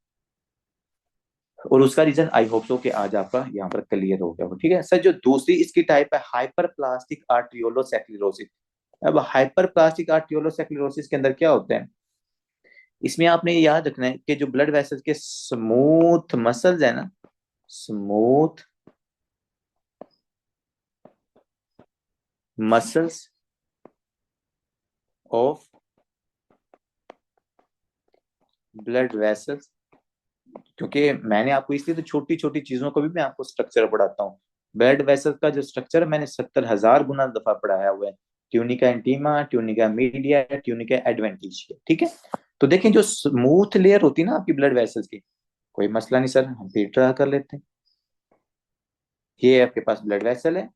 और उसका रीजन आई होप सो कि आज आपका यहाँ पर क्लियर हो गया हो। ठीक है सर, जो दूसरी इसकी टाइप है हाइपर प्लास्टिक आर्टियोलोसेक्लेरोसिस। अब हाइपर प्लास्टिक आर्टियोलोसेक्लेरोसिस के अंदर क्या होता है, इसमें आपने ये याद रखना है कि जो ब्लड वेसल्स के स्मूथ मसल्स है ना, smooth muscles of blood vessels, क्योंकि मैंने आपको इसलिए तो छोटी छोटी चीजों को भी मैं आपको स्ट्रक्चर पढ़ाता हूँ। ब्लड वेसल का जो स्ट्रक्चर मैंने 70,000 गुना दफा पढ़ाया हुआ है, tunica intima, tunica media, tunica adventitia. ठीक है, तो देखें जो स्मूथ लेयर होती है ना आपकी ब्लड वेसल्स की, कोई मसला नहीं सर, हम फिर ट्राई कर लेते हैं। ये आपके पास ब्लड वेसल है।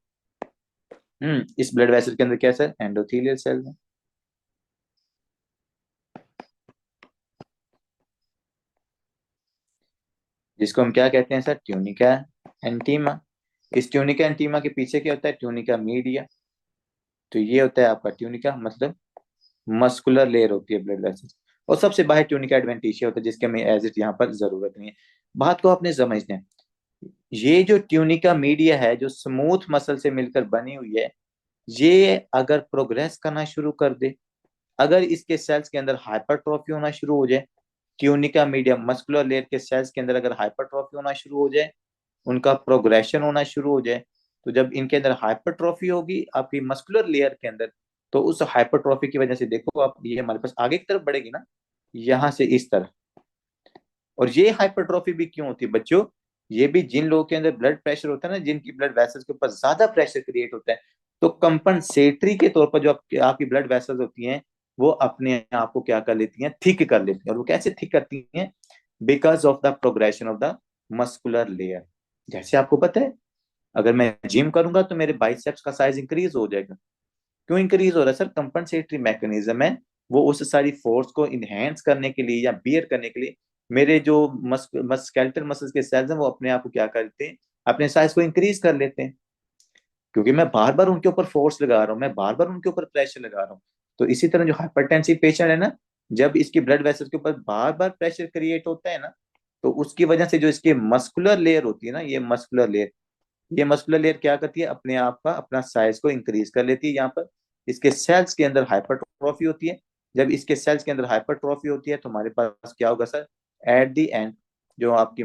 इस ब्लड वेसल के अंदर क्या सर, एंडोथेलियल सेल है। जिसको हम क्या कहते हैं सर, ट्यूनिका एंटीमा। इस ट्यूनिका एंटीमा के पीछे क्या होता है, ट्यूनिका मीडिया। तो ये होता है आपका ट्यूनिका मतलब मस्कुलर लेयर होती है ब्लड वेसल्स, और सबसे बाहर ट्यूनिका एडवेंटिशिया होता है, जिसके हमें एज इट यहाँ पर जरूरत नहीं है। बात को आपने समझना है, ये जो ट्यूनिका मीडिया है जो स्मूथ मसल से मिलकर बनी हुई है, ये अगर प्रोग्रेस करना शुरू कर दे, अगर इसके सेल्स के अंदर हाइपरट्रॉफी होना शुरू हो जाए, ट्यूनिका मीडिया मस्कुलर लेयर के सेल्स के अंदर अगर हाइपरट्रॉफी होना शुरू हो जाए, उनका प्रोग्रेशन होना शुरू हो जाए, तो जब इनके अंदर हाइपरट्रॉफी होगी आपकी मस्कुलर लेयर के अंदर, तो उस हाइपरट्रॉफी की वजह से देखो आप, ये हमारे पास आगे की तरफ बढ़ेगी ना, यहां से इस तरह। और ये हाइपरट्रॉफी भी क्यों होती है बच्चों, ये भी जिन लोगों के अंदर ब्लड प्रेशर होता है ना, जिनकी ब्लड वेसल्स के ऊपर ज्यादा प्रेशर क्रिएट होता है, तो कंपनसेटरी के तौर पर जो आपकी ब्लड वेसल्स होती हैं, वो अपने आप को क्या कर लेती हैं, थिक कर लेती हैं। और वो कैसे थिक करती हैं, because of the progression of the muscular layer. जैसे आपको पता है, अगर मैं जिम करूंगा तो मेरे बाइसेप्स का साइज इंक्रीज हो जाएगा। क्यों इंक्रीज हो रहा है सर, कंपनसेटरी मैकेनिज्म है, वो उस सारी फोर्स को इनहेंस करने के लिए या बियर करने के लिए मेरे जो स्केलेटल मसल्स के सेल्स हैं वो अपने आप को क्या करते हैं, अपने साइज को इंक्रीज कर लेते हैं, क्योंकि मैं बार बार उनके ऊपर फोर्स लगा रहा हूँ, मैं बार बार उनके ऊपर प्रेशर लगा रहा हूँ। तो इसी तरह जो हाइपरटेंसिव पेशेंट है ना, जब इसकी ब्लड वेसल्स के ऊपर बार बार प्रेशर क्रिएट होता है ना, तो उसकी वजह से जो इसकी मस्कुलर लेयर होती है ना, ये मस्कुलर लेयर क्या करती है, अपने आप का अपना साइज को इंक्रीज कर लेती है। यहाँ पर इसके सेल्स के अंदर हाइपरट्रॉफी होती है, जब इसके सेल्स के अंदर हाइपरट्रॉफी होती है तो हमारे पास क्या होगा सर, एट द एंड जो आपकी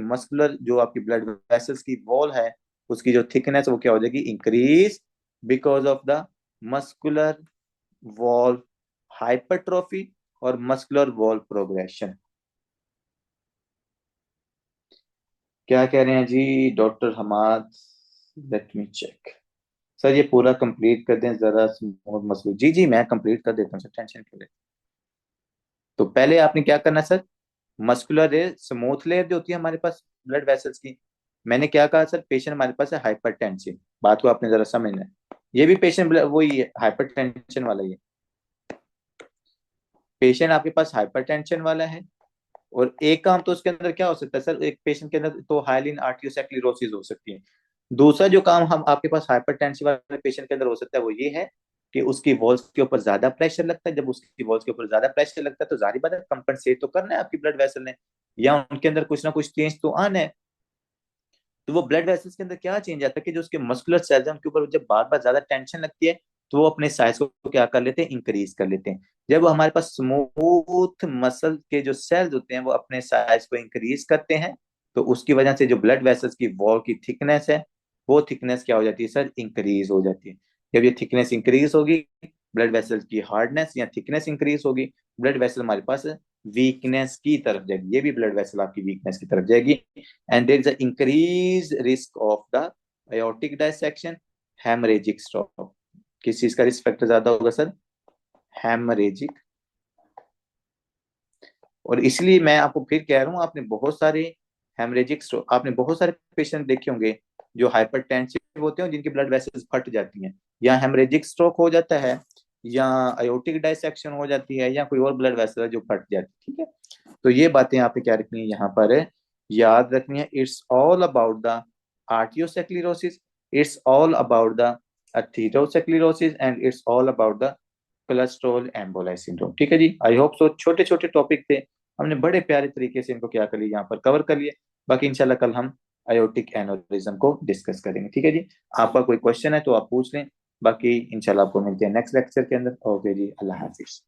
ब्लड वेसल्स की वॉल है, उसकी जो थिकनेस वो क्या हो जाएगी, increase, because of the muscular wall hypertrophy और मस्कुलर वॉल प्रोग्रेशन। क्या कह रहे हैं जी doctor Hamad, let me check. Sir ये पूरा कंप्लीट कर दें जरा, स्मूथ मसलूक। जी जी मैं कंप्लीट कर देता हूँ सर, टेंशन क्यों ले। तो पहले आपने क्या करना है sir, muscular layer smooth layer जो होती है हमारे पास ब्लड वेसल्स की, मैंने क्या कहा सर, पेशेंट हमारे पास है हाइपरटेंसिव, बात को आपने जरा समझना है, ये भी पेशेंट वही है, हाइपरटेंशन वाला ही है। पेशेंट आपके पास हाइपरटेंशन वाला है, और एक काम तो उसके अंदर क्या हो सकता है सर, एक पेशेंट के अंदर तो हाइलिन आर्टियोसेक्लिरोसिस हो सकती है। दूसरा जो काम हम आपके पास हाइपरटेंसिव वाले पेशेंट के अंदर हो सकता है वो ये है कि उसकी वॉल्स के ऊपर ज्यादा प्रेशर लगता है। जब उसकी वॉल्स के ऊपर ज्यादा प्रेशर लगता है तो जाहिर बात है कंपनसेट तो करना है आपकी ब्लड वेसल ने, या उनके अंदर कुछ ना कुछ चेंज तो आना है। तो वो ब्लड वेसल्स के अंदर क्या चेंज आता है कि जो उसके मस्कुलर सेल्स हैं उनके ऊपर जब बार बार ज्यादा टेंशन लगती है, तो वो अपने साइज को क्या कर लेते हैं, इंक्रीज कर लेते हैं। जब हमारे पास स्मूथ मसल के जो सेल्स होते हैं वो अपने साइज को इंक्रीज करते हैं, तो उसकी वजह से जो ब्लड वेसल्स की वॉल की थिकनेस है, वो थिकनेस क्या हो जाती है सर, इंक्रीज हो जाती है। जब ये थिकनेस इंक्रीज होगी, ब्लड वेसल की हार्डनेस या थिकनेस इंक्रीज होगी, ब्लड वेसल हमारे पास वीकनेस की तरफ जाएगी, ये भी ब्लड वेसल आपकी वीकनेस की तरफ जाएगी। And there is an increased risk of the aortic dissection, hemorrhagic stroke। किस चीज का रिस्क फैक्टर ज्यादा होगा सर, हेमरेजिक। और इसलिए मैं आपको फिर कह रहा हूँ, आपने बहुत सारे हेमरेजिक स्ट्रोक, आपने बहुत सारे पेशेंट देखे होंगे जो हाइपरटेंसिव होते हैं जिनकी ब्लड वेसल्स फट जाती हैं, या हेमरेजिक स्ट्रोक हो जाता है, या अयोटिक डायसेक्शन हो जाती है, या कोई और ब्लड वेसल है जो फट जाती है। ठीक है, तो ये बातें आपने क्या रखनी है यहाँ पर, याद रखनी है। It's all about the arteriosclerosis, it's all about the atherosclerosis, and it's all about the cholesterol emboli syndrome. ठीक है जी, आई होप सो। छोटे छोटे टॉपिक थे, हमने बड़े प्यारे तरीके से इनको क्या कर लिया, यहाँ पर कवर कर लिए। बाकी इंशाल्लाह कल हम अयोटिक एनोरिज्म को डिस्कस करेंगे। ठीक है जी, आपका कोई क्वेश्चन है तो आप पूछ लें, बाकी इंशाल्लाह आपको मिलते हैं नेक्स्ट लेक्चर के अंदर। ओके जी, अल्लाह हाफिज।